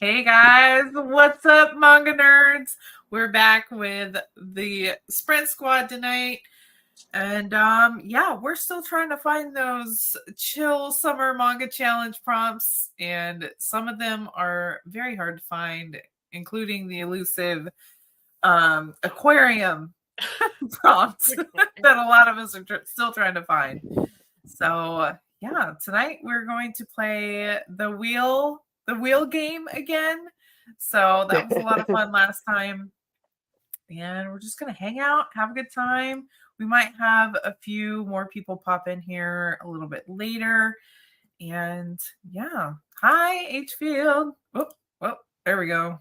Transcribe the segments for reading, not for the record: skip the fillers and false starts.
Hey guys, what's up, manga nerds? We're back with the Sprint Squad tonight. And yeah, we're still trying to find those chill summer manga challenge prompts, and some of them are very hard to find, including the elusive aquarium prompts that a lot of us are still trying to find. So yeah, tonight we're going to play the wheel game again. So that was a lot of fun last time. And we're just gonna hang out, have a good time. We might have a few more people pop in here a little bit later. And yeah. Hi, H Field. Oh, there we go.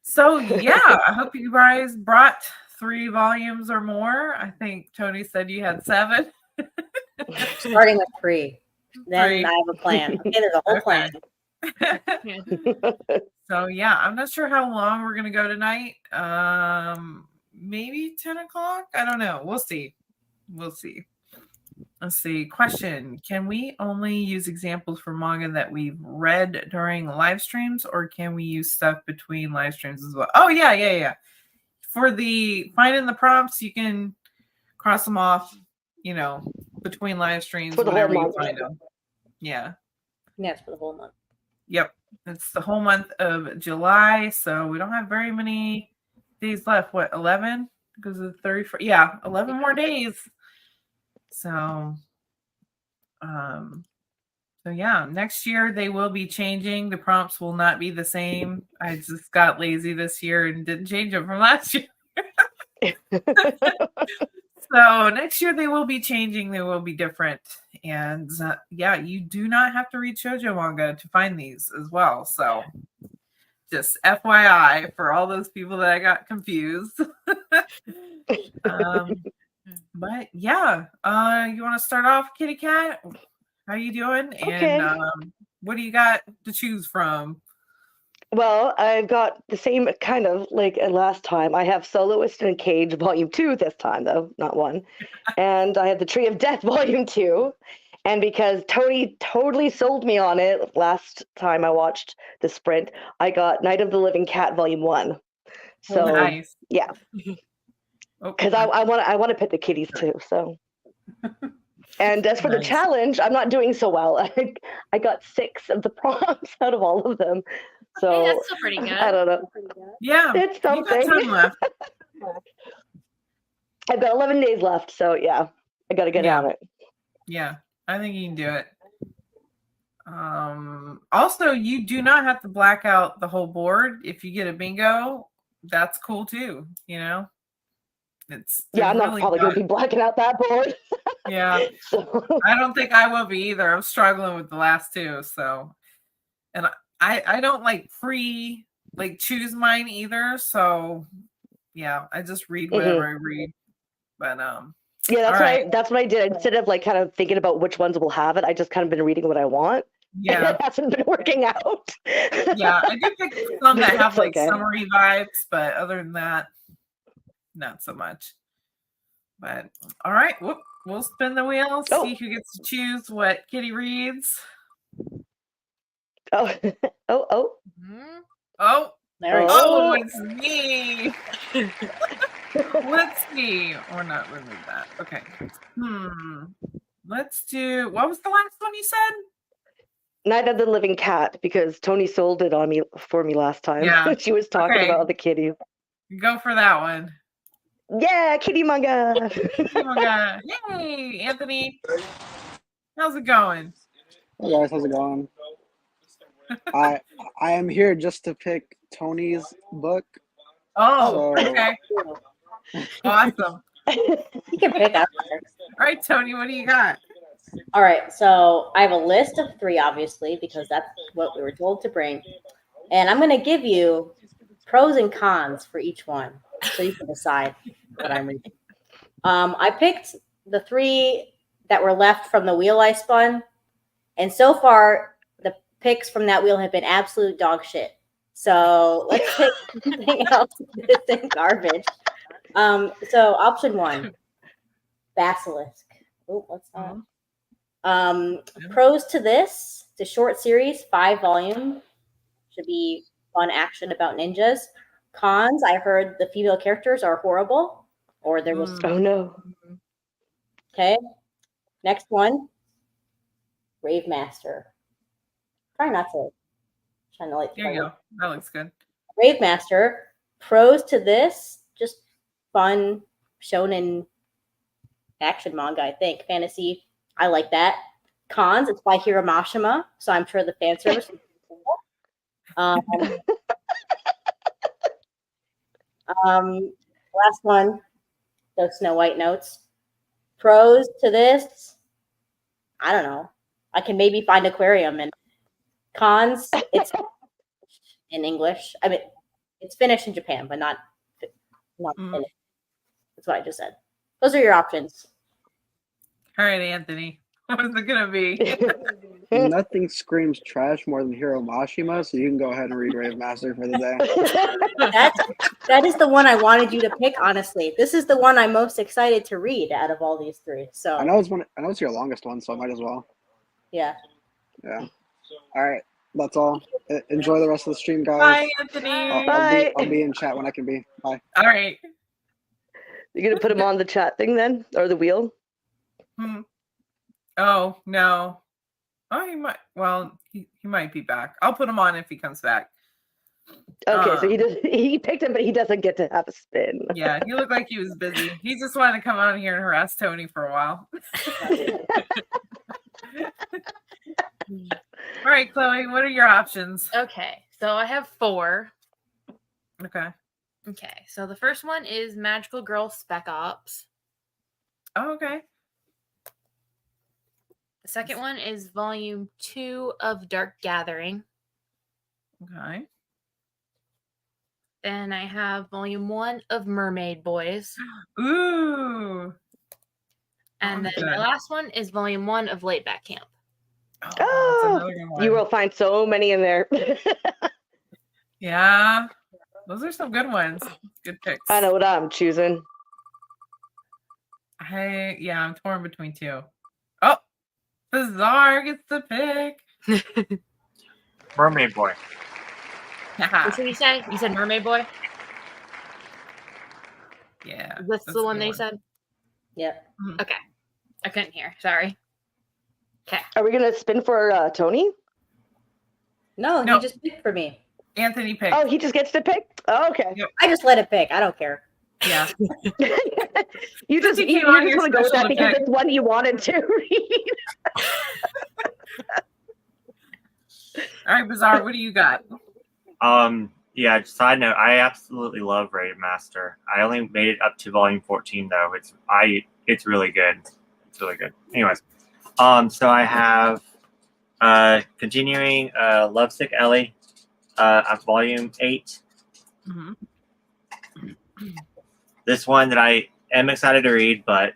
So yeah, I hope you guys brought 3 volumes or more. I think Tony said you had 7. Starting with 3. Then I have a plan. Okay, there's a whole plan. So yeah, I'm not sure how long we're gonna go tonight. Maybe 10 o'clock. I don't know. We'll see. Let's see. Question: can we only use examples for manga that we've read during live streams, or can we use stuff between live streams as well? Oh yeah. For the finding the prompts, you can cross them off, between live streams whenever you find them. Yeah. Yeah, it's for the whole month. Yep. It's the whole month of July, so we don't have very many days left. What, 11? Because of the 31st. Yeah, 11 more days. So yeah, next year they will be changing. The prompts will not be the same. I just got lazy this year and didn't change them from last year. So next year they will be changing. They will be different. And yeah, you do not have to read shoujo manga to find these as well. So just FYI for all those people that I got confused. But yeah, you want to start off, Kitty Cat? How you doing? Okay. And what do you got to choose from? Well, I've got the same kind of like last time. I have Soloist in a Cage Volume 2 this time, though, not 1. And I have The Tree of Death Volume 2. And because Tony totally sold me on it last time I watched the sprint, I got Night of the Living Cat Volume 1. So, nice. Yeah. Because I want to pick the kitties too, so. And as for the challenge, I'm not doing so well. I got 6 of the prompts out of all of them. So hey, that's still pretty good. I don't know. Yeah, it's something. You got time left. I've got 11 days left, so yeah, I got to get on it. Yeah, I think you can do it. Also, you do not have to black out the whole board. If you get a bingo, that's cool too. I'm not probably going to be blacking out that board. Yeah. So. I don't think I will be either. I'm struggling with the last 2. So, and I don't choose mine either. So yeah, I just read whatever I read. But yeah, that's what I did. Instead of kind of thinking about which ones will have it, I just kind of been reading what I want. Yeah. And it hasn't been working out. Yeah, I do pick some that have summery vibes, but other than that, not so much. But all right, we'll spin the wheel, see who gets to choose what Kitty reads. Oh. It's me. Let's see. Or not remove that. Okay. Let's do, what was the last one you said? Night of the Living Cat, because Tony sold it for me last time. Yeah. She was talking about the kitties. Go for that one. Yeah, kitty manga. Kitty manga. Hey, Anthony. How's it going? Hey guys, how's it going? I am here just to pick Tony's book. Oh, okay. Awesome. You can pick up. All right, Tony, what do you got? All right, so I have a list of 3, obviously, because that's what we were told to bring. And I'm going to give you pros and cons for each one, so you can decide what I'm reading. I picked the 3 that were left from the wheel I spun. And so far, the picks from that wheel have been absolute dog shit. So let's pick something else that's in garbage. So option 1, Basilisk. Oh, what's that? Pros to this, the short series, 5 volume. Should be fun action about ninjas. Cons, I heard the female characters are horrible, or there was. Oh no. Okay. Next one, Rave Master. Try not to shine the light. There you go. That looks good. Rave Master. Pros to this, just fun shonen action manga, I think. Fantasy, I like that. Cons, it's by Hiramashima, so I'm sure the fan service is cool. Last one, those Snow White notes. Pros to this, I don't know. I can maybe find aquarium. And cons, it's in English. I mean, it's finished in Japan, but not finished. That's what I just said. Those are your options. All right, Anthony. What is it gonna be? Nothing screams trash more than Hiro Mashima, so you can go ahead and read Rave Master for the day. That is the one I wanted you to pick, honestly. This is the one I'm most excited to read out of all these three. So I know it's your longest one, so I might as well. yeah. Yeah. All right. That's all. Enjoy the rest of the stream, guys. Bye, Anthony. I'll be in chat when I can be. Bye. All right. You're gonna put him on the chat thing then, or the wheel? Oh no. Oh, he might. Well, he might be back. I'll put him on if he comes back. Okay, so he picked him, but he doesn't get to have a spin. Yeah, he looked like he was busy. He just wanted to come on here and harass Tony for a while. All right, Chloe, what are your options? Okay, so I have 4. Okay. Okay, so the first one is Magical Girl Spec Ops. Oh, okay. The second one is Volume 2 of Dark Gathering. Okay. Then I have Volume 1 of Mermaid Boys. Ooh. And then Okay. my last one is Volume 1 of Laid Back Camp. That's Oh, another good one. you will find so many in there. Yeah. Those are some good ones. Good picks. I know what I'm choosing. I'm torn between 2. Oh, Bizarre gets the pick. Mermaid Boy. What did you say? You said Mermaid Boy? Yeah. That's that's the a one good they said? Yep. Okay. I couldn't hear. Sorry. Okay. Are we gonna spin for Tony? No, No. he just picked for me. Anthony picked. Oh, he just gets to pick. Oh, okay. Yep. I just let it pick. I don't care. Yeah. you just He you came on just here want to go with that special to because pick. it's one you wanted to read. All right, Bizarre, what do you got? Yeah, side note, I absolutely love Rave Master. I only made it up to volume 14 though. It's really good. It's really good. Anyways, so I have continuing Lovesick Ellie at volume 8. Mm-hmm. This one that I am excited to read, but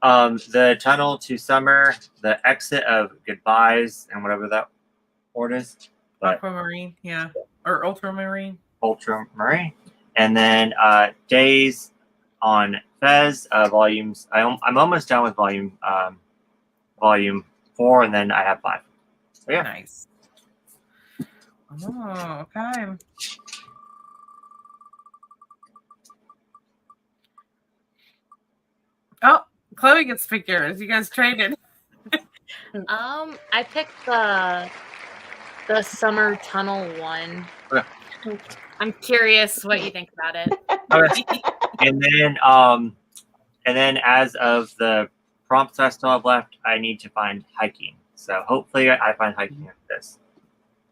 the Tunnel to Summer, the Exit of Goodbyes, and whatever that word is. But Aquamarine, yeah. Or Ultramarine. Ultramarine. And then Days on Fez, volumes. I'm almost done with volume 4, and then I have 5. So yeah. Nice. Oh, okay. Oh, Chloe gets to pick yours. You guys traded. I picked the Summer Tunnel one. Okay. I'm curious what you think about it. Okay. And then as of the prompts I still have left, I need to find hiking. So hopefully I find hiking with this.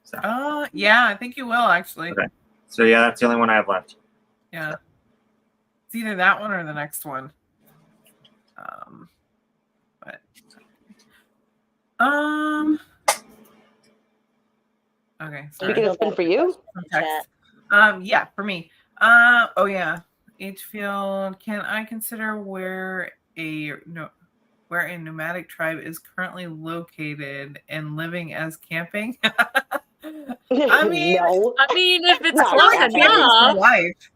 So Yeah, I think you will actually. Okay. So yeah, that's the only one I have left. Yeah. It's either that one or the next one. Okay. We can spin for you. Some text. Yeah, for me. Oh yeah. Each field. Can I consider where a nomadic tribe is currently located and living as camping? I mean, no. I mean, if it's No, close camping's enough. life.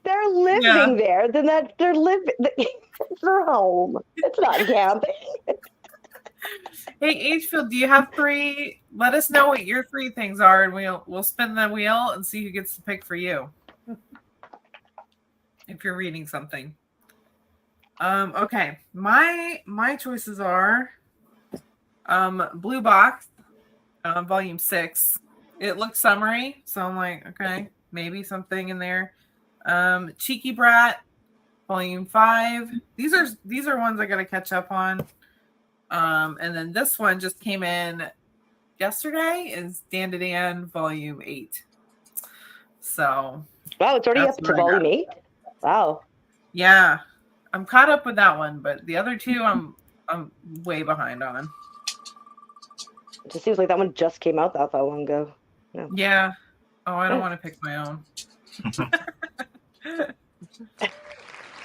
They're living there. Then they're living. It's their home. It's not camping. Hey, Hfield, do you have 3? Let us know what your 3 things are, and we'll spin the wheel and see who gets to pick for you. If you're reading something. Okay. My choices are Blue Box, volume 6. It looks summery, so I'm like, okay, maybe something in there. Cheeky Brat, volume 5. These are ones I gotta catch up on. And then this one just came in yesterday, is Dan to Dan volume 8. So Wow, it's already that's up to what I got. volume 8. Wow. Yeah, I'm caught up with that one, but the other 2 I'm way behind on. It just seems like that one just came out that long ago. No. Yeah. Oh, I don't want to pick my own.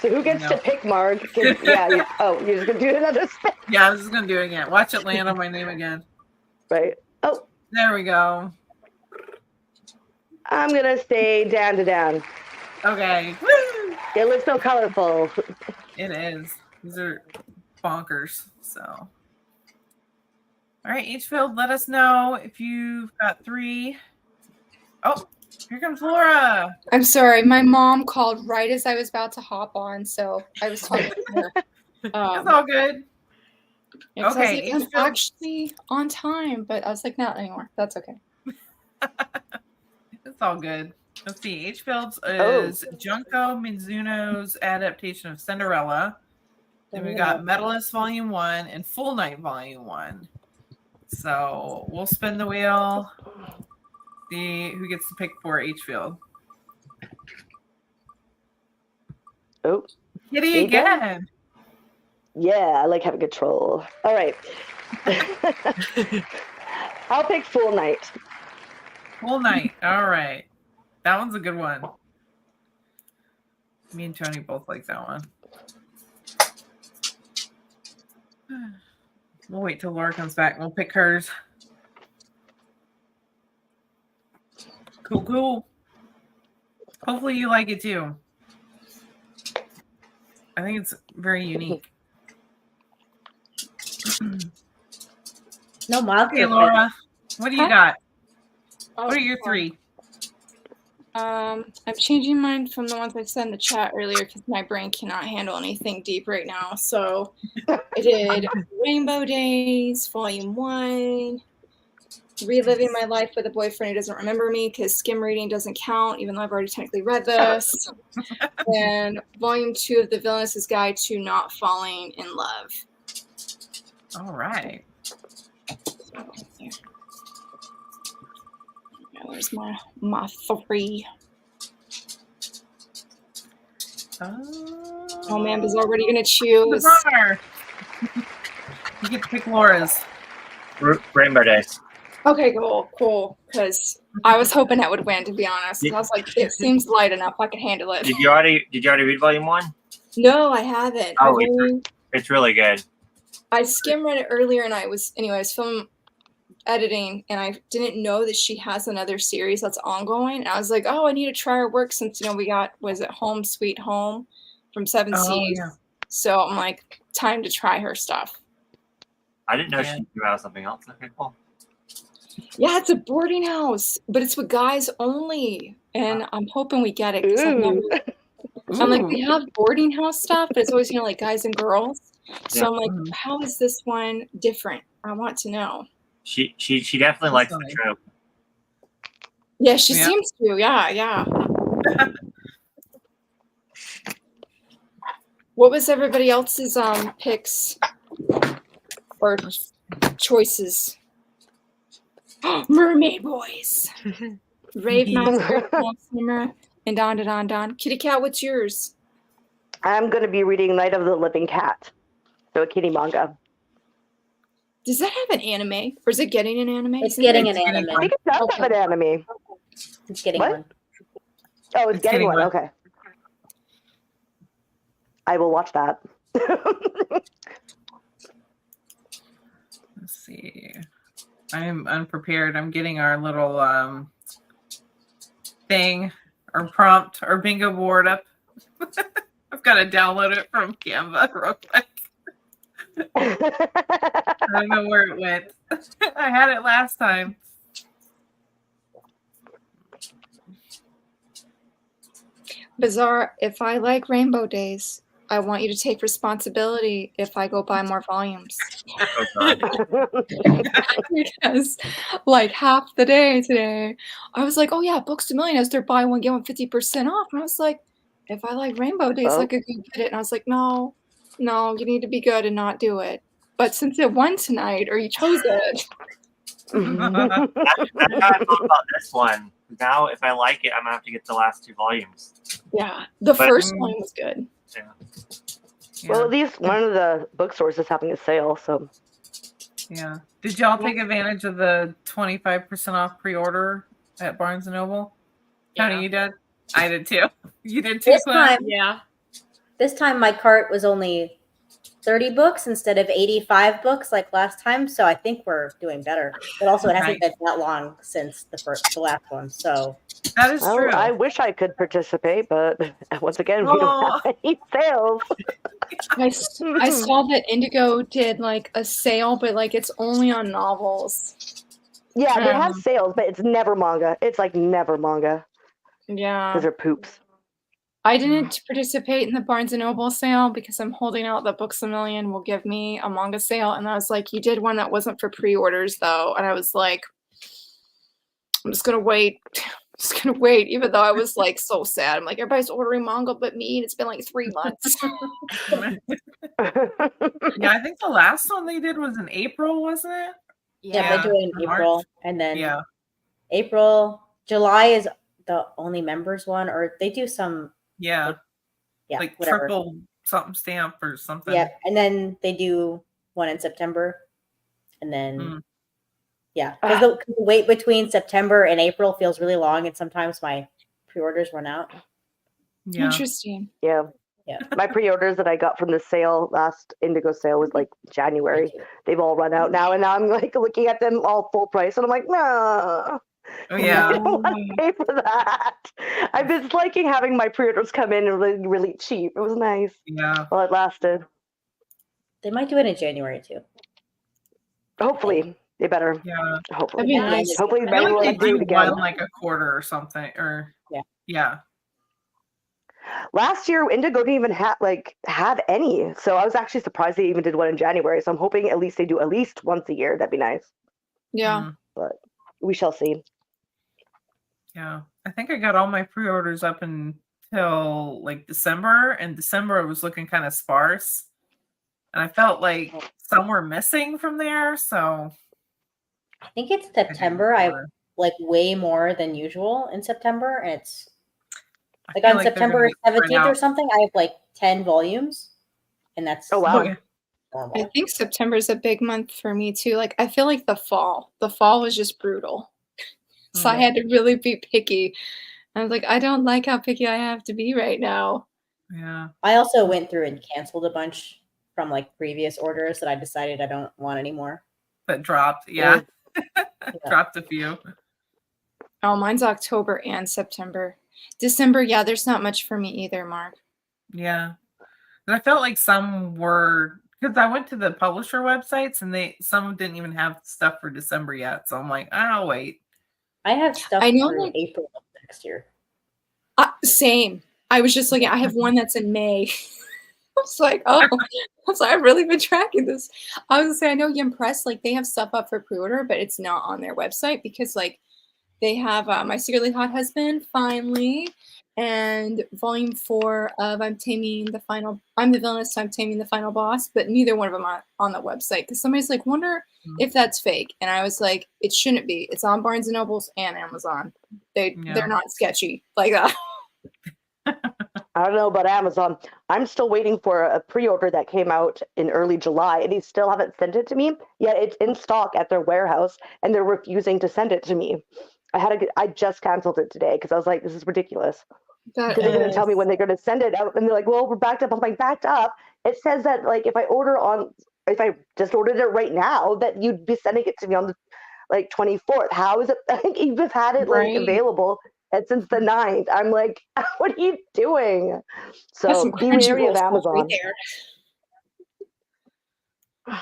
So who gets No. to pick, Marg? Yeah. You're just gonna do another spin, Yeah, I was just gonna do it again. Watch it land on my name again. right? Oh, There we go. I'm gonna say Dan to Dan. Okay. Woo! It looks so colorful. It is. These are bonkers. So, all right, Hfield, let us know if you've got 3. Oh, here comes Laura. I'm sorry, my mom called right as I was about to hop on, so I was talking to her. It's all good. Yeah, 'cause I was Okay, like, I'm Hfield. actually on time, but I was like, not anymore. That's okay. It's all good. Let's see. Hfield's is Junko Mizuno's adaptation of Cinderella. Then we got Medalist Volume 1 and Full Night Volume 1. So we'll spin the wheel. See who gets to pick for Hfield. Oh, Kitty again. Yeah, I like having control. All right. I'll pick Full Night. Full Night. All right. That one's a good one. Me and Tony both like that one. We'll wait till Laura comes back and we'll pick hers. Cool. Hopefully you like it too. I think it's very unique. No monster. Okay, Laura. What do you got? Oh, What are your 3? I'm changing mine from the ones I said in the chat earlier because my brain cannot handle anything deep right now. So I did Rainbow Days, Volume 1, Reliving My Life with a Boyfriend Who Doesn't Remember Me because skim reading doesn't count, even though I've already technically read this. And Volume 2 of The Villainess's Guide to Not Falling in Love. All right. There's my 3. Oh man, Biz already gonna choose. Bizarre. You get to pick Laura's. Rainbow Days. Okay, cool. Because I was hoping that would win, to be honest. I was like, it seems light enough. I can handle it. Did you already read volume 1? No, I haven't. Oh, it's really good. I skim read it earlier, and I was film editing, and I didn't know that she has another series that's ongoing. And I was like, oh, I need to try her work since we got Home Sweet Home from 7 Seas. Yeah. So I'm like, time to try her stuff. I didn't know she knew out something else. Okay, cool. Yeah, it's a boarding house, but it's with guys only, and I'm hoping we get it. 'Cause I'm like, we have boarding house stuff, but it's always like guys and girls. So I'm like, how is this one different? I want to know. She definitely likes the trope. Yeah, she seems to. Yeah. What was everybody else's picks or choices? Mermaid Boys, Rave Master, Summer, and Don. Kitty Cat, what's yours? I'm going to be reading Night of the Living Cat, so a kitty manga. Does that have an anime, or is it getting an anime? It's getting an anime. I think it does have an anime. It's getting What? one. Oh, it's getting one. Okay. I will watch that. Let's see. I'm unprepared. I'm getting our little thing or prompt or bingo board up. I've got to download it from Canva real quick. I don't know where it went. I had it last time. Bizarre, if I like Rainbow Days, I want you to take responsibility if I go buy more volumes. Oh, God. Because like half the day today, I was like, oh yeah, Books a Million has their buy one, get one 50% off. And I was like, if I like Rainbow Days, I Oh. could go get it. And I was like, no, you need to be good and not do it. But since it won tonight, or you chose it, That's how I felt about this one. Now, if I like it, I'm gonna have to get the last 2 volumes. yeah, the But- first one was good. Yeah. Well, at least one of the bookstores is having a sale, so. Yeah. Did y'all take advantage of the 25% off pre-order at Barnes and Noble? Tony, Yeah. you did? I did too. You did too, This Clint? time, Yeah. this time my cart was only 30 books instead of 85 books like last time. So I think we're doing better. But also, it hasn't been that long since the last one. So That is Well, true. I wish I could participate, but once again, we don't have any sales. I saw that Indigo did like a sale, but like it's only on novels. Yeah, they have sales, but it's never manga. It's like never manga. Yeah. Those are poops. I didn't participate in the Barnes & Noble sale because I'm holding out that Books a Million will give me a manga sale. And I was like, you did one that wasn't for pre-orders, though. And I was like, I'm just going to wait. Just going to wait, even though I was like so sad. I'm like, everybody's ordering manga but me. And it's been like 3 months. Yeah, I think the last one they did was in April, wasn't it? yeah, they do it in March. April. And then Yeah. July is the only members one, or they do some, Yeah. yeah, Like whatever. triple something stamp or something. Yeah, and then they do one in September, and then Mm. yeah, because the wait between September and April feels really long, and sometimes my pre-orders run out. Yeah. Interesting. Yeah. Yeah. My pre-orders that I got from the sale, last Indigo sale, was like January. They've all run out now, and now I'm like looking at them all full price, and I'm like, no. Oh, yeah. I don't want to pay for that. I've been liking having my pre-orders come in really, really cheap. It was nice Yeah. while it lasted. They might do it in January too. Hopefully, they better. Yeah. Hopefully, That'd be nice. hopefully I maybe feel we'll like they do do it again. one like a quarter or something. Or yeah. Last year, Indigo didn't even have any, so I was actually surprised they even did one in January. So I'm hoping at least they do at least once a year. That'd be nice, Yeah. Mm. but we shall see. Yeah. I think I got all my pre-orders up until like December, and December it was looking kind of sparse. And I felt like some were missing from there, so I think it's I didn't September. I order. like way more than usual in September, and it's I like feel on like they're gonna September be spread 17th or out. something. I have like 10 volumes, and that's Oh wow! Oh, yeah. normal. I think September's a big month for me too. Like I feel like the fall was just brutal. So I had to really be picky. I was like, I don't like how picky I have to be right now. Yeah. I also went through and canceled a bunch from like previous orders that I decided I don't want anymore. That dropped. Yeah. Yeah. Dropped a few. Oh, mine's October and September. December, yeah, there's not much for me either, Mark. Yeah. And I felt like some were, because I went to the publisher websites and some didn't even have stuff for December yet. So I'm like, I'll wait. I have stuff I know, through like- April of next year. Same. I was just looking, I have one that's in May. I was like, oh, I've really been tracking this. I was gonna say, I know Yum Press, like they have stuff up for pre-order, but it's not on their website because like they have My Secretly Hot Husband finally, and volume 4 of I'm the Villainess, so I'm Taming the Final Boss, but neither one of them are on the website because somebody's like, wonder if that's fake. And I was like, it shouldn't be. It's on Barnes and Nobles and Amazon. They're not sketchy like that. I don't know about Amazon. I'm still waiting for a pre-order that came out in early July, and they still haven't sent it to me. Yet it's in stock at their warehouse, and they're refusing to send it to me. I just canceled it today because I was like, this is ridiculous. That Because they're going to is- tell me when they're going to send it out, and they're like, well, we're backed up. I'm like, backed up? It says that like if I just ordered it right now, that you'd be sending it to me on the like 24th. How is it? You've had it like Right. available since the 9th. I'm like, what are you doing? That's So some be wary Crunchyroll of stuff Amazon. right there. I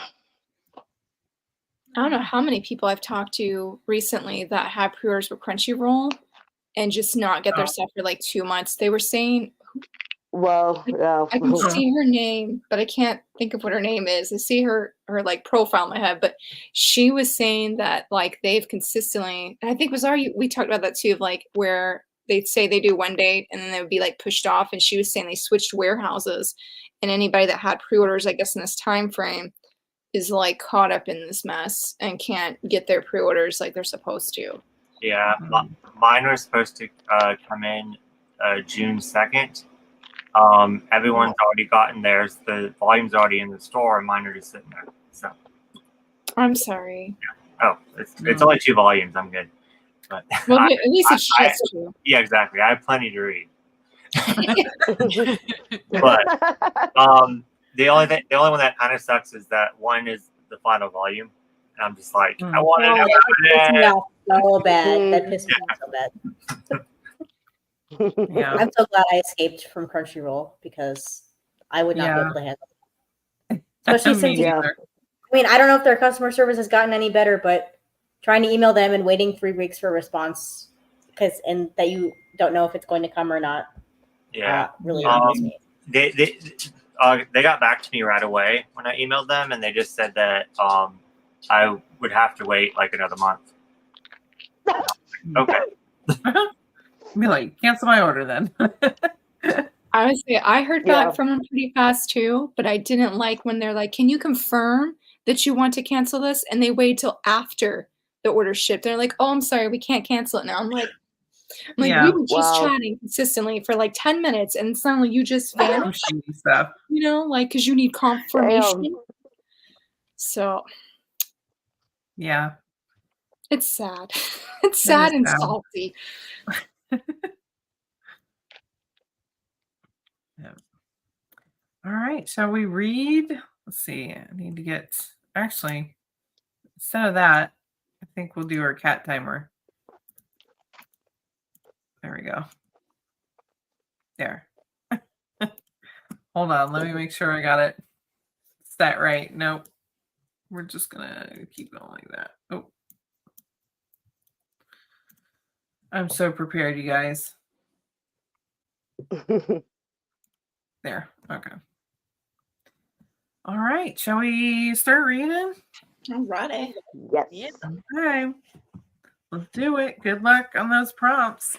don't know how many people I've talked to recently that had pre-orders with Crunchyroll and just not get their Oh. stuff for like 2 months. They were saying, Well, yeah. I can see her name, but I can't think of what her name is. I see her like profile in my head, but she was saying that like they've consistently, and I think we talked about that too, of like where they'd say they do one date and then they would be like pushed off. And she was saying they switched warehouses, and anybody that had pre-orders, I guess in this time frame, is like caught up in this mess and can't get their pre-orders like they're supposed to. Yeah, mine were supposed to come in June 2nd. Everyone's already gotten theirs. The volume's already in the store, and mine are just sitting there. So, I'm sorry. oh, it's only 2 volumes. I'm good. But Well, at least it's just two. yeah, exactly. I have plenty to read. But the only one that kind of sucks is that one is the final volume, and I'm just like, I want Oh, to that pissed me off so bad. That Mm. pissed me off so bad. Yeah. I'm so glad I escaped from Crunchyroll because I would not be able to handle it. Especially Me since, neither. I mean, I don't know if their customer service has gotten any better, but trying to email them and waiting 3 weeks for a response and that you don't know if it's going to come or not. Yeah. Really annoys me. They got back to me right away when I emailed them, and they just said that I would have to wait like another month. Okay. Be like, cancel my order then. Honestly, I heard back Yeah. from them pretty fast too, but I didn't like when they're like, "Can you confirm that you want to cancel this?" And they wait till after the order shipped. They're like, "Oh, I'm sorry, we can't cancel it now." I'm like, Yeah. we were just Wow. chatting consistently for like 10 minutes, and suddenly you just vanished, Shady stuff. you know, like because you need confirmation. So Yeah. it's sad. It's It sad is and sad. salty. Yeah. All right. Shall we read? Let's see. I need to get actually instead of that, I think we'll do our cat timer. There we go. There. Hold on. Let me make sure I got it set right. Nope. We're just gonna keep going like that. Oh. I'm so prepared, you guys. There. Okay. All right. Shall we start reading? Alrighty. Yes. Okay. Let's do it. Good luck on those prompts.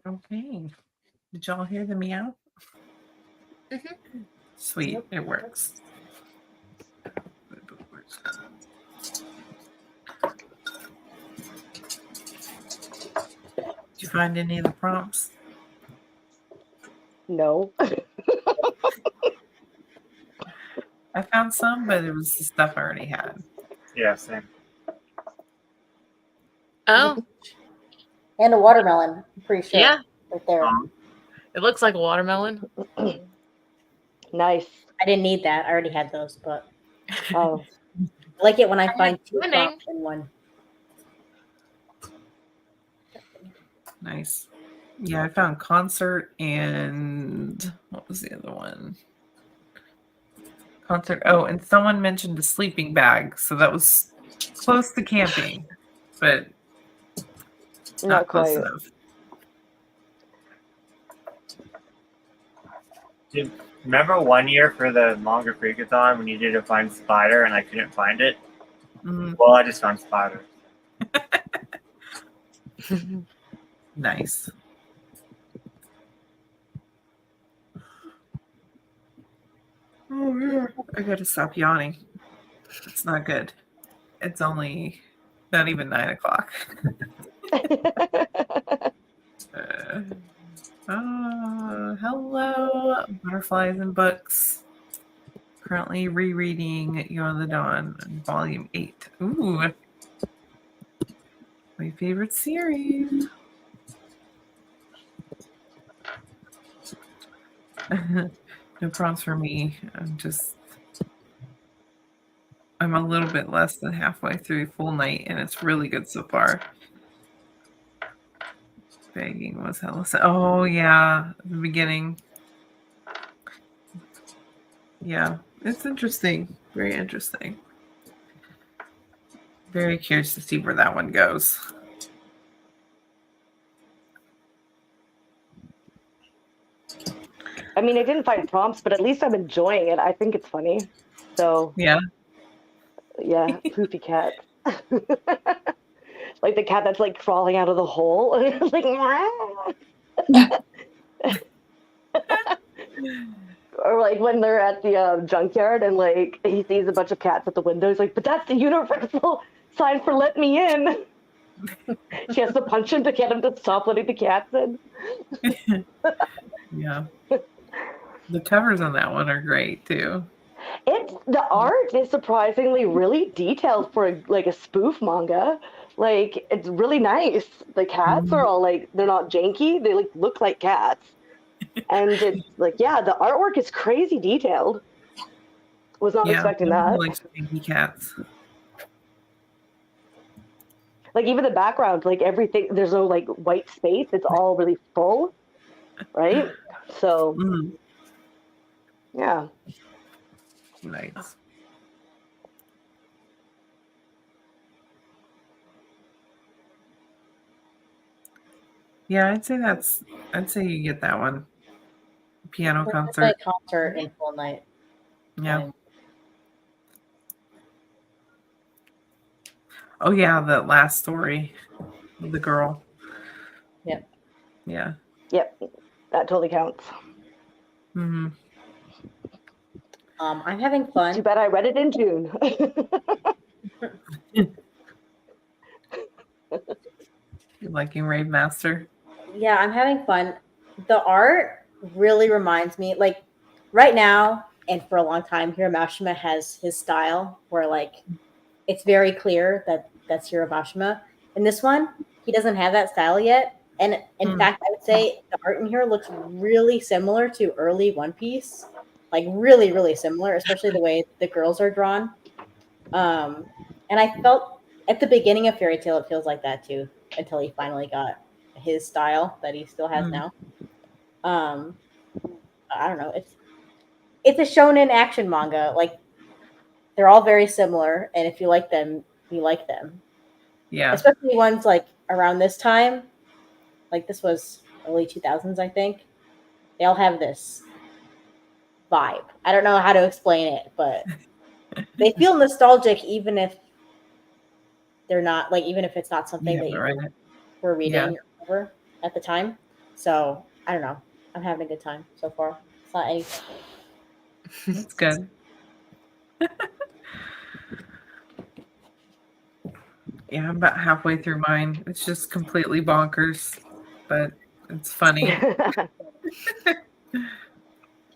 Okay. Did y'all hear the meow? Mhm. Sweet. It works. Did you find any of the prompts? No. I found some, but it was the stuff I already had. Yeah, same. Oh, And a watermelon, I'm pretty sure. yeah. Right there. It looks like a watermelon. Nice. I didn't need that. I already had those, but Oh, I like it when I find two winning. prompts in one. Nice. Yeah, I found concert and what was the other one? Concert. Oh, and someone mentioned a sleeping bag, so that was close to camping, but not close quite. enough. Remember one year for the Manga Freakathon when you needed to find Spider and I couldn't find it? Mm, Well, I just found Spider. nice. Oh yeah, I gotta stop yawning. It's not good. It's only not even 9 o'clock. Hello, Butterflies and Books. Currently rereading You're the Dawn, Volume 8. Ooh, my favorite series. No prompts for me. I'm a little bit less than halfway through Full Night, and it's really good so far. Begging was hella. Oh yeah, the beginning. Yeah, it's interesting. Very interesting. Very curious to see where that one goes. I mean, I didn't find prompts, but at least I'm enjoying it. I think it's funny. So Yeah. yeah, poofy cat. Like the cat that's like crawling out of the hole. It's like, or like when they're at the junkyard and like he sees a bunch of cats at the window. He's like, but that's the universal sign for let me in. She has to punch him to get him to stop letting the cats in. Yeah. The covers on that one are great too. The art is surprisingly really detailed for like a spoof manga. Like it's really nice. The cats are all like they're not janky. They like look like cats. And it's like, yeah, the artwork is crazy detailed. Was not expecting that. Like stinky cats. Like even the background, like everything, there's no like white space. It's all really full, right? So yeah. Nice. Yeah, I'd say you get that one. Piano concert. Concert in Full Night. Yeah. Oh yeah, the last story of the girl. Yep. Yeah. Yep. That totally counts. Mm-hmm. I'm having fun. Too bad I read it in June. You liking Rave Master? Yeah, I'm having fun. The art really reminds me, like right now and for a long time, Hiramashima has his style where like it's very clear that that's Hiramashima. In this one, he doesn't have that style yet. And in fact, I would say the art in here looks really similar to early One Piece. Like really, really similar, especially the way the girls are drawn. And I felt at the beginning of Fairy Tail, it feels like that too, until he finally got his style that he still has now. I don't know. It's a shonen action manga. Like they're all very similar, and if you like them, you like them. Yeah. Especially ones like around this time. Like this was early 2000s, I think. They all have this vibe. I don't know how to explain it, but they feel nostalgic even if they're not, like even if it's not something that you were reading or whatever at the time. So I don't know. I'm having a good time so far. It's not any. That's good. Yeah, I'm about halfway through mine. It's just completely bonkers, but it's funny.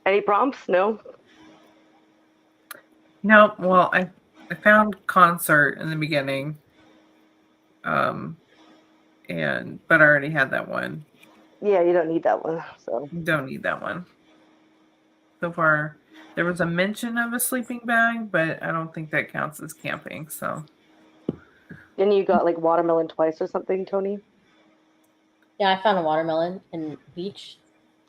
Any prompts? No. No, well, I found concert in the beginning, but I already had that one. Yeah, you don't need that one. So Don't need that one. So far, there was a mention of a sleeping bag, but I don't think that counts as camping. So then you got like watermelon twice or something, Tony. Yeah, I found a watermelon in beach,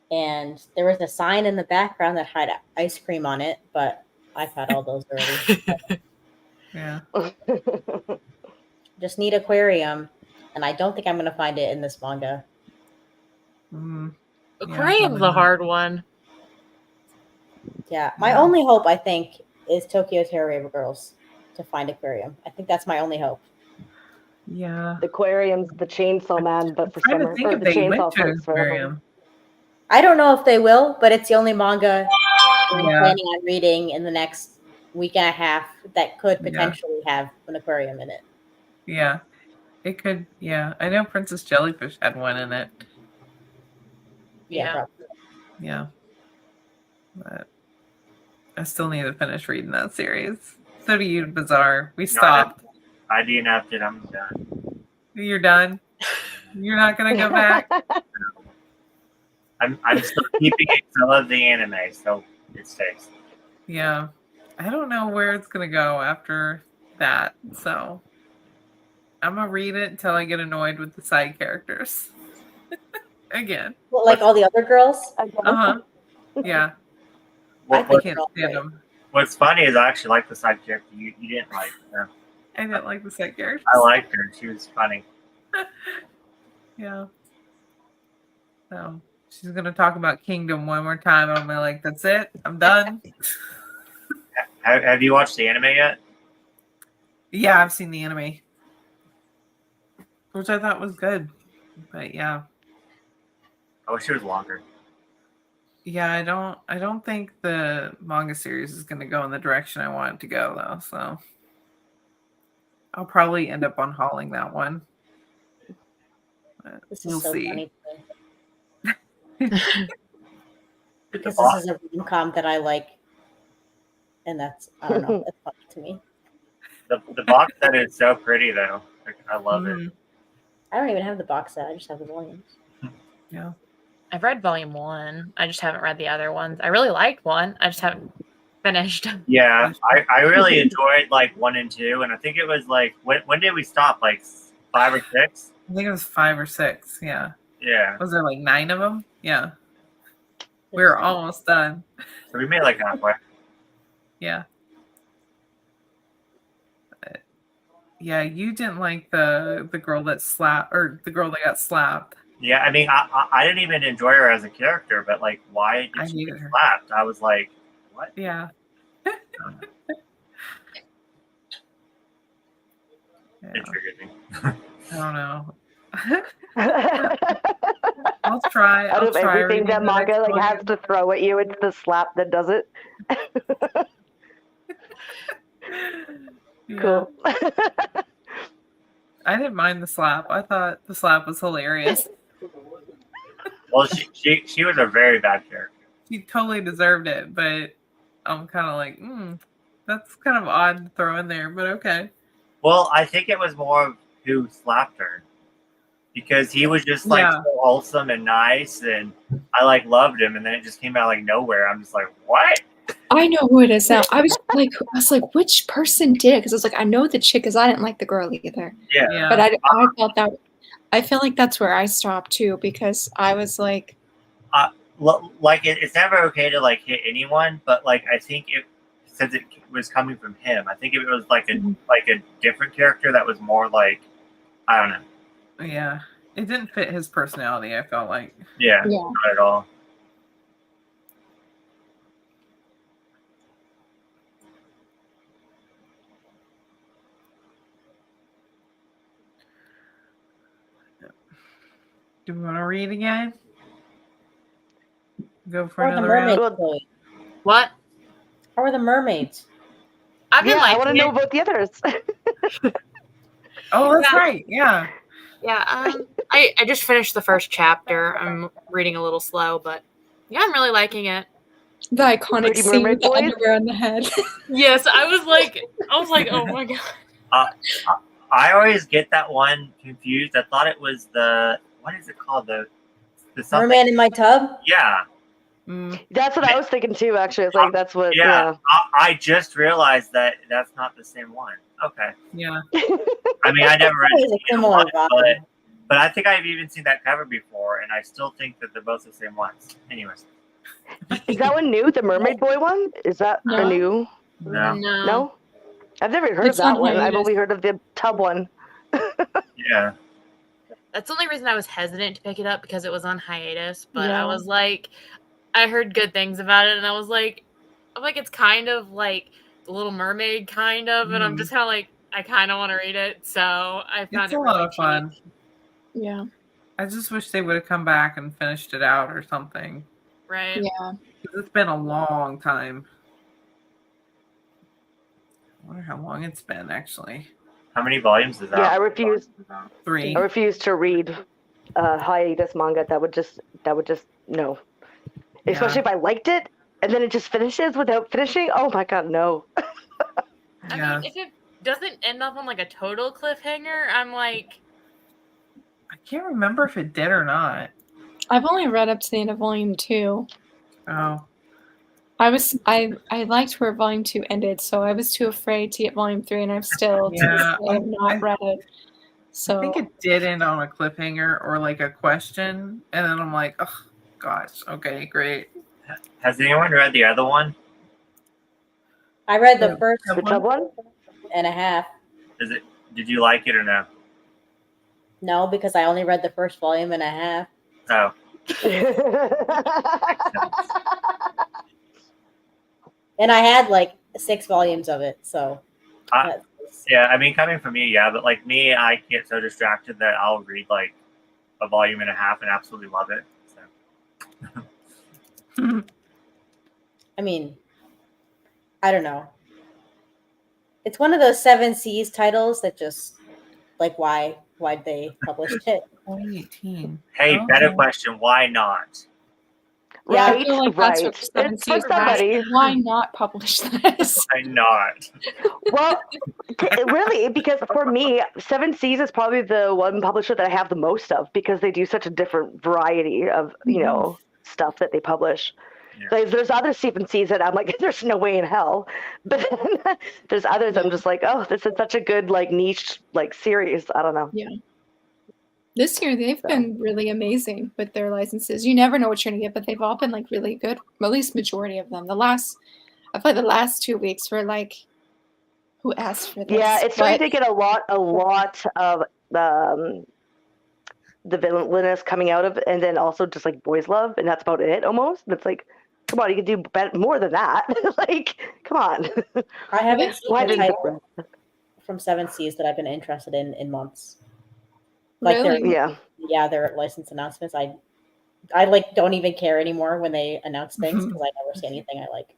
and there was a sign in the background that had ice cream on it, but I've had all those already. yeah, Just need aquarium, and I don't think I'm gonna find it in this manga. mm, Aquarium's probably the not. hard one. Yeah, my Yeah. only hope I think is Tokyo Terror Girls to find aquarium. I think that's my only hope. Yeah, The aquarium's the chainsaw man, but for trying to summer, think or if the they went chainsaw to an folks for everyone. aquarium. I don't know if they will, but it's the only manga I'm Yeah, planning on reading in the next week and a half that could Yeah. potentially have an aquarium in it. yeah, it could. Yeah, I know Princess Jellyfish had one in it. Yeah, Yeah. probably. Yeah, but I still need to finish reading that series. So do you, Bizarre. We stopped. I DNF'd it. I'm done. You're done. You're not gonna go back. I'm still keeping it because I love the anime, so it stays. Yeah, I don't know where it's gonna go after that. So I'm gonna read it until I get annoyed with the side characters again. Well, like all the other girls, Uh huh. Yeah, I I think can't they're all stand great. them. What's funny is I actually like the side character. You didn't like her. I didn't like the side characters. I liked her. She was funny. Yeah. So she's gonna talk about Kingdom one more time, and I'm gonna like, that's it. I'm done. Have you watched the anime yet? Yeah, I've seen the anime, which I thought was good. But yeah, I wish it was longer. yeah, I don't think the manga series is gonna go in the direction I want it to go though. So I'll probably end up unhauling that one. But This is we'll so see. funny to me. Because this is a rom-com that I like, and that's, I don't know, it's funny to me. The box set is so pretty though. Like, I love it. Mhm. I don't even have the box set. I just have the volumes. Yeah. I've read volume 1. I just haven't read the other ones. I really liked 1. I just haven't finished. Yeah, I really enjoyed like 1 and 2, and I think it was like when did we stop? Like 5 or 6? I think it was 5 or 6. Yeah. Yeah. Was there like 9 of them? Yeah. We were almost done. So we made like halfway. Yeah. But, yeah, you didn't like the girl that slapped, or the girl that got slapped. Yeah, I mean, I didn't even enjoy her as a character, but like, why I did she get hated her. slapped? I was like, what? Yeah. Yeah. It triggered me. I don't know. I'll try. Out I'll of try everything reading that the manga next like has volume. to throw at you, it's the slap that does it. Yeah. Cool. I didn't mind the slap. I thought the slap was hilarious. Well, she was a very bad character. She totally deserved it, but I'm kind of like, that's kind of odd to throw in there, but okay. Well, I think it was more of who slapped her, because he was just like Yeah. so wholesome and nice, and I like loved him, and then it just came out like nowhere. I'm just like, what? I know who it is now. I was like, which person did it? Because I was like, I know the chick, because I didn't like the girl either. Yeah. Yeah. But I felt that. I feel like that's where I stopped too, because I was like, Like it's never okay to like hit anyone, but like I think since it was coming from him, I think if it was like a different character that was more like, I don't know. Yeah. It didn't fit his personality, I felt like. Yeah, Yeah. not at all. Do we want to read again? Go for How are the another mermaids, round. Chloe? What? How are the mermaids? I've been Yeah, I want to liking know it. about the others. Oh, that's Yeah. right. Yeah. Yeah, I just finished the first chapter. I'm reading a little slow, but yeah, I'm really liking it. The iconic Pretty scene Mermaid with the Boys? underwear on the head. Yes, I was like, oh my god. I always get that one confused. I thought it was what is it called? The something. Merman in my tub? Yeah. Mm. That's what I was thinking too. Actually, it's like that's what. Yeah. I just realized that that's not the same one. Okay. Yeah. I mean, I never read It's a similar vibe. but I think I've even seen that cover before, and I still think that they're both the same ones. Anyways. Is that one new? The Mermaid Boy one? Is that No. a new? No. No, I've never heard It's of that on one. I've hiatus. only heard of the tub one. Yeah. That's the only reason I was hesitant to pick it up because it was on hiatus. But Yeah. I was like, I heard good things about it, and I'm like, it's kind of like The Little Mermaid, kind of, and I'm just kind of like, I kind of want to read it, so I found It's it a really lot of fun. cheap. Yeah. I just wish they would have come back and finished it out or something. Right? Yeah. 'Cause it's been a long time. I wonder how long it's been actually. How many volumes is that? Yeah, I refuse. 3. I refuse to read hiatus manga. That would just no. Yeah. Especially if I liked it and then it just finishes without finishing. Oh my god, no. I Yeah. mean, if it doesn't end up on like a total cliffhanger, I'm like, I can't remember if it did or not. I've only read up to the end of volume 2. Oh. I liked where volume 2 ended, so I was too afraid to get volume 3, and I've still to this Yeah, day have not read it. So I think it did end on a cliffhanger or like a question, and then I'm like, oh gosh, okay, great. Has anyone read the other one? I read the The first The tub one? and a half. Did you like it or no? No, because I only read the first volume and a half. Oh. And I had like 6 volumes of it, so Yeah, I mean, coming from you, yeah, but like me, I get so distracted that I'll read like a volume and a half and absolutely love it. So. I mean, I don't know. It's one of those 7 Seas titles that just like why they published it. 2018. Hey, Oh. better question. Why not? Yeah, I feel like that's right. what Seven It's for Seas has. somebody. Why not publish this? Why not? Well, really, because for me, Seven Seas is probably the one publisher that I have the most of because they do such a different variety of, stuff that they publish. Yeah. Like, there's other Seven Seas that I'm like, there's no way in hell. But then there's others I'm just like, oh, this is such a good like niche like series. I don't know. Yeah. This year they've been really amazing with their licenses. You never know what you're gonna get, but they've all been like really good. Or at least majority of them. I feel like the last 2 weeks were like, who asked for this? Yeah, it's starting to get a lot of the villainous coming out of, and then also just like boys love, and that's about it almost. And it's like, come on, you can do more than that. Like, come on. I haven't seen Why a didn't title from 7 Seas that I've been interested in months. Like Really? their license announcements. I like don't even care anymore when they announce things because I never see anything I like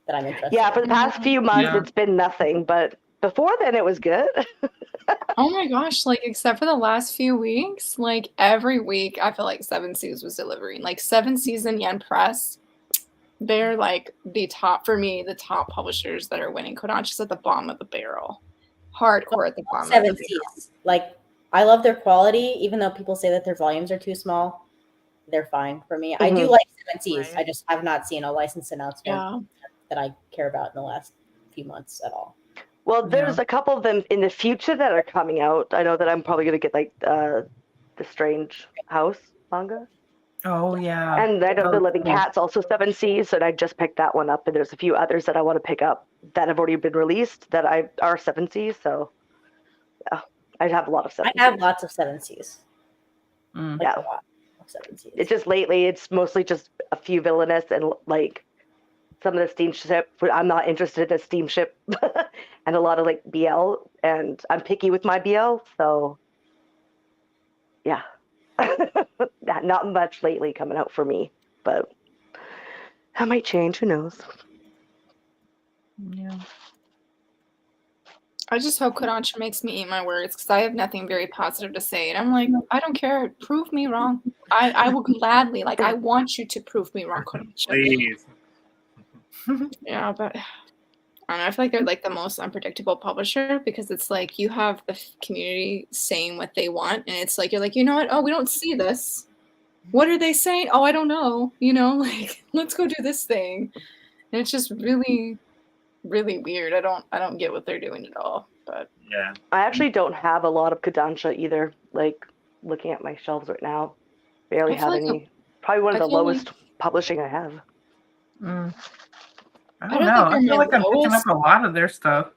that I'm interested Yeah, in. for the past few months, Yeah. it's been nothing. But before then, it was good. Oh my gosh, like except for the last few weeks, like every week I feel like 7 Seas was delivering. Like 7 Seas and Yen Press, they're like the top publishers that are winning. Kodansha's at the bottom of the barrel. Hardcore at the bottom of 7 the barrel. Seas. Like I love their quality, even though people say that their volumes are too small. They're fine for me. I do Mhm. like 7 Seas. Right. I just have not seen a license announcement Yeah. that I care about in the last few months at all. Well, there's a couple of them in the future that are coming out. I know that I'm probably going to get like the Strange House manga. Oh yeah. And I know The Living cool. Cat's also 7 Seas, and I just picked that one up. And there's a few others that I want to pick up that have already been released that are 7 Seas. So yeah, I have a lot of 7 I have Seas. lots of 7 Seas. Mm. Like Yeah. a lot of 7 Seas. It's just lately, it's mostly just a few villainous and like some of the steamship. I'm not interested in a steamship and a lot of like BL, and I'm picky with my BL. So yeah, not much lately coming out for me, but That might change. Who knows? Yeah. I just hope Kodansha makes me eat my words because I have nothing very positive to say. And I'm like, I don't care. Prove me wrong. I will gladly, like, I want you to prove me wrong, Kodansha. Please. Yeah, but I don't know. I feel like they're like the most unpredictable publisher because it's like you have the community saying what they want, and it's like you're like, you know what? Oh, we don't see this. What are they saying? Oh, I don't know. You know, like let's go do this thing. And it's just really, really weird. I don't get what they're doing at all. But Yeah. I actually don't have a lot of Kodansha either. Like looking at my shelves right now, barely I feel have like any. Probably one of I the feel lowest publishing I have. I I don't don't know. think I they're feel my like I'm picking up lowest. a lot of their stuff.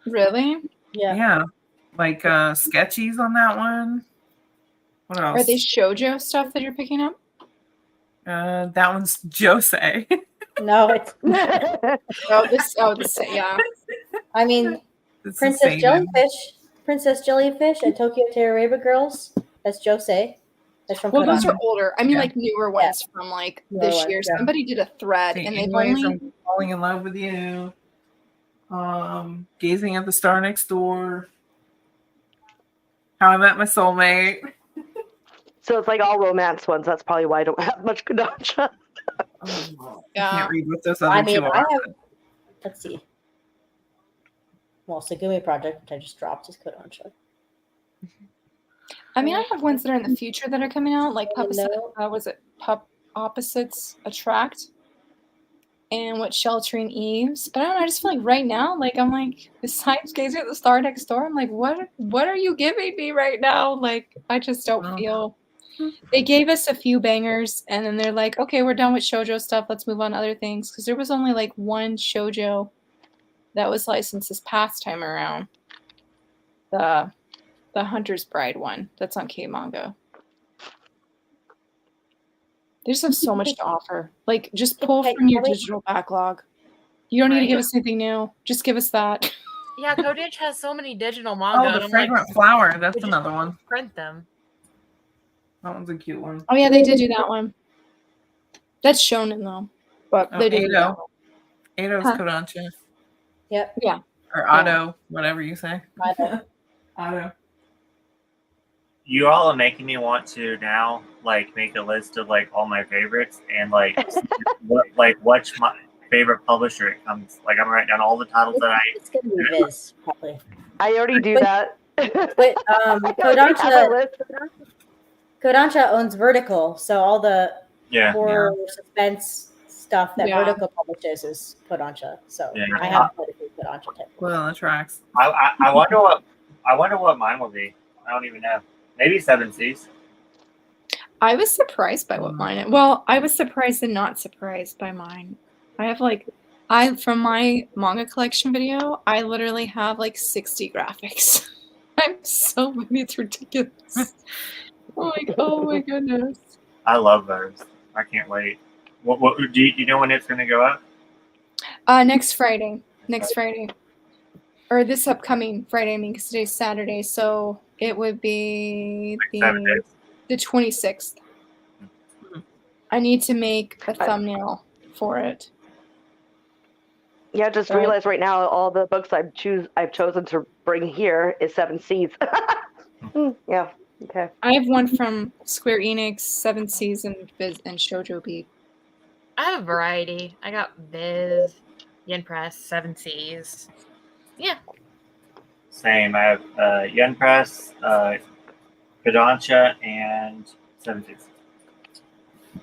Really? Yeah. Yeah. Like sketchies on that one. What Are they else? shoujo stuff that you're picking up? That one's Jose. No, it's. Yeah. I mean, This is Princess Seinen. Jellyfish, and Tokyo Terroraba Girls. That's Jose. That's from Well, those Kodansha. are older. I mean, Yeah. like newer ones from like Newer this ones, year. yeah. Somebody did a thread, See, and they've anyways, only. I'm falling in love with you. Gazing at the star next door. How I met my soulmate. So it's like all romance ones. That's probably why I don't have much Kodansha. I Yeah. can't read what those other I mean, two I are. have. Let's see. Well, Segumi Project, which I just dropped, is Kodansha. I mean, I have ones that are in the future that are coming out, like No. Pup Opposites Attract, and what Sheltering Eves. But I don't know. I just feel like right now, like I'm like, besides Gazing at the Star Next Door, I'm like, what are you giving me right now? Like, I just don't feel. They gave us a few bangers, and then they're like, okay, we're done with shoujo stuff. Let's move on to other things. Because there was only like one shoujo that was licensed this past time around. The Hunter's Bride one that's on K Manga. They just have so much to offer. Like, just pull Okay, from your Kelly. digital backlog. You don't need to Right. give us anything new. Just give us that. Yeah, Kodansha has so many digital manga. Oh, and the I'm fragrant like, flower. That's we just another one. print them. That one's a cute one. Oh yeah, they did do that one. That's shonen though, but Oh, they did do that Ado. one. Ado's Huh. Kodansha. Yep. Yeah. Or Otto, whatever you say. I know. Otto. You all are making me want to now like make a list of like all my favorites and like what's my favorite publisher it comes. Like I'm writing down all the titles that I It's gonna be Viz, probably. I already do that. But I already have a list. Kodansha owns Vertical, so all the yeah. horror suspense stuff that Yeah. Vertical publishes is Kodansha. So Yeah. I have quite a few Kodansha type. Well, the tracks. I wonder what mine will be. I don't even know. Maybe Seven Seas. I was surprised by what mine. Well, I was surprised and not surprised by mine. I have from my manga collection video, I literally have like 60 graphics. I'm so many. It's ridiculous. Oh my goodness. I love those. I can't wait. What do you know when it's going to go up? Next Friday. Or this upcoming Friday, I mean, because today's Saturday, so it would be Like 7 days. the 26th. I need to make a thumbnail for it. Yeah, just realized right now all the books I've chosen to bring here is Seven Seas. Yeah. Okay. I have one from Square Enix, Seven Seas, and Shoujo Beat. I have a variety. I got Viz, Yen Press, Seven Seas. Yeah. Same. I have Yen Press, Kodansha, and Seven Seas. I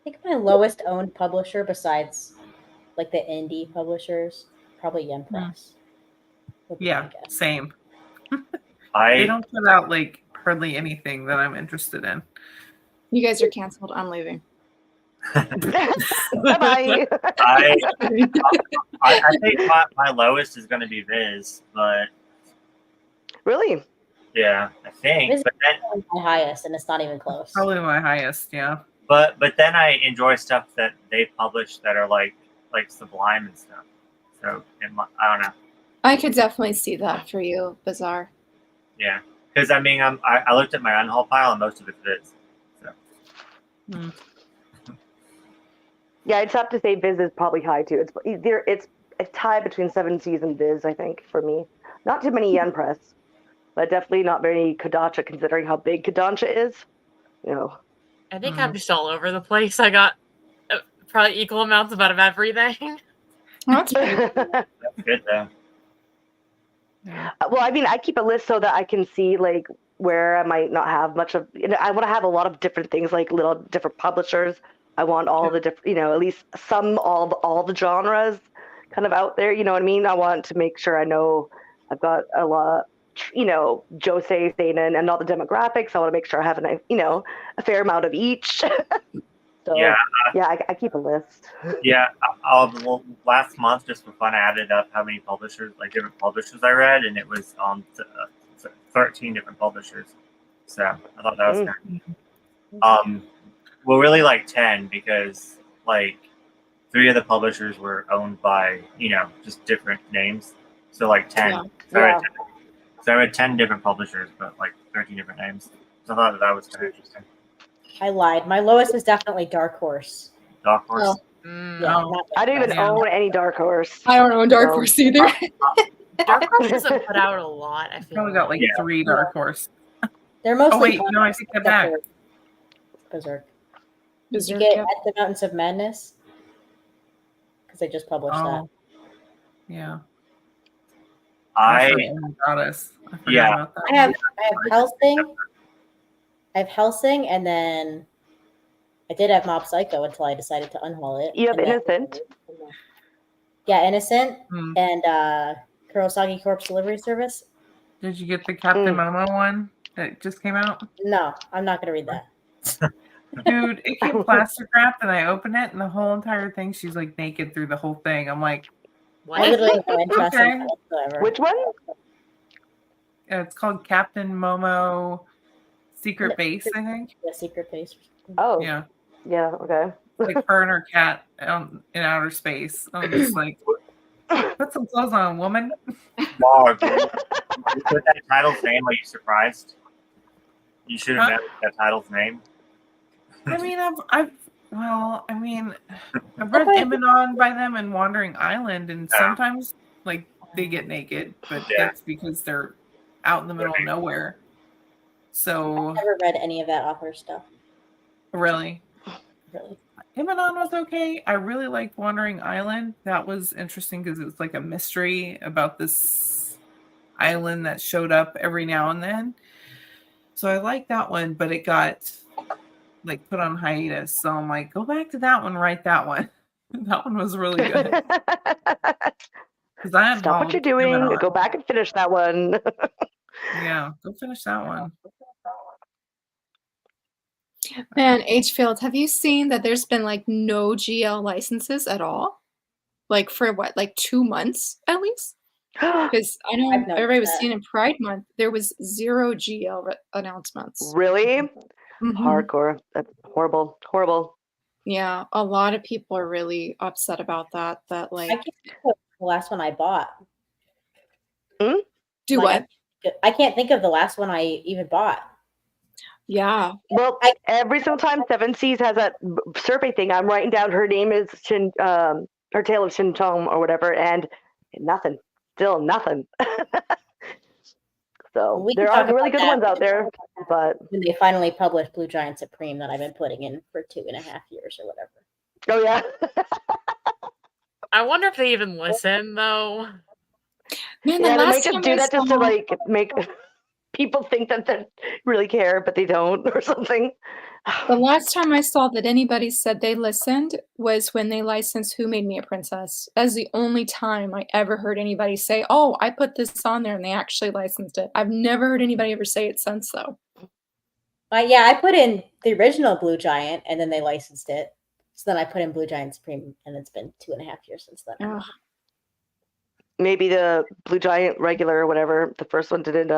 think my lowest owned publisher besides like the indie publishers, probably Yen Press. would be my Yeah, guess. same. They I don't put out like hardly anything that I'm interested in. You guys are canceled. I'm leaving. Bye. I think my lowest is going to be Viz, but Really? yeah, I think. Viz But then, My highest, and it's not even close. Probably my highest, yeah. but then I enjoy stuff that they publish that are like Sublime and stuff. So I don't know. I could definitely see that for you, Bizarre. Yeah, because I mean, I looked at my unhaul pile and most of it's Viz. So Yeah, I'd have to say Viz is probably high too. It's a tie between Seven Seas and Viz, I think, for me. Not too many Yen Press, but definitely not very Kodacha considering how big Kodacha is. You know. I think I'm just all over the place. I got probably equal amounts about of everything. Well, that's pretty That's good though. Well, I mean, I keep a list so that I can see like where I might not have much of. I want to have a lot of different things, like little different publishers. I want all the different, at least some all the genres kind of out there. You know what I mean? I want to make sure I know I've got a lot. Josei, seinen, and all the demographics. I want to make sure I have a fair amount of each. So Yeah. I keep a list. Yeah, well, last month, just for fun, I added up how many different publishers I read, and it was 13 different publishers. So I thought that was kind of well, really like 10 because like 3 of the publishers were owned by just different names. So like 10. Yeah. So I read 10 different publishers, but like 13 different names. So I thought that was kind of interesting. I lied. My lowest is definitely Dark Horse. Dark Horse. Oh. Yeah, I don't even own any Dark Horse. I don't know Dark So- Horse either. Dark Horse doesn't put out a lot. I feel Probably got like 3 Dark Horse. they're mostly. Oh wait, fun, no, I see that back. except for Berserk. Did Berserk, you get yeah. At the Mountains of Madness? Because they just published that. Oh, yeah. I Goddess. I forgot Yeah. about that. I have Hellsing. I have Helsing, and then I did have Mob Psycho until I decided to unhaul it. You have and then- Innocent. Yeah, Innocent Hmm. and Kurosagi Corpse Delivery Service. Did you get the Captain Momo one that just came out? No, I'm not going to read that. Dude, it came plastic wrapped and I opened it and the whole entire thing, she's like naked through the whole thing. I'm like, I literally have no interest in Okay. that whatsoever. Which one? it's called Captain Momo Secret Base, I think. The Secret Base. Oh, Yeah. yeah, okay. Like her and her cat in outer space. I'm just like, put some clothes on, woman. Dog. You put that title's name. Are you surprised? You should have Huh? known that title's name. I mean, I've read Imanon by them and Wandering Island, and Yeah. sometimes like they get naked, but Yeah. that's because they're out in the middle of nowhere. So I've never read any of that author stuff. really, Really. Imanon was okay. I really liked Wandering Island. That was interesting because it was like a mystery about this island that showed up every now and then. So I liked that one, but it got like put on hiatus. So I'm like, go back to that one, write that one. That one was really good. Because I Stop what you're doing. Go back and finish that one. Yeah, go finish that one. Man, H-Field, have you seen that there's been like no GL licenses at all? Like for what, like 2 months at least? Because I know I've noticed everybody was that. seeing in Pride Month, there was 0 GL announcements. Really? Mhm. Hardcore. That's horrible. Horrible. Yeah, a lot of people are really upset about that. That I like, can't think of the last one I bought. do Like, what? I can't think of the last one I even bought. Yeah, Well, every single time Seven Seas has that survey thing, I'm writing down her name is her Tale of Shin Tom or whatever, and nothing. Still nothing. So We can there talk are really about good that ones out there, but when they finally published Blue Giant Supreme that I've been putting in for 2.5 years or whatever. oh yeah. I wonder if they even listen though. man. The Yeah, they might last just time do I that just to saw- like make people think that they really care, but they don't, or something. The last time I saw that anybody said they listened was when they licensed Who Made Me a Princess. That's the only time I ever heard anybody say, "Oh, I put this on there," and they actually licensed it. I've never heard anybody ever say it since, though. Yeah, I put in the original Blue Giant and then they licensed it. So then I put in Blue Giant Supreme and it's been 2.5 years since then. Ugh. Maybe the Blue Giant regular or whatever, the first one didn't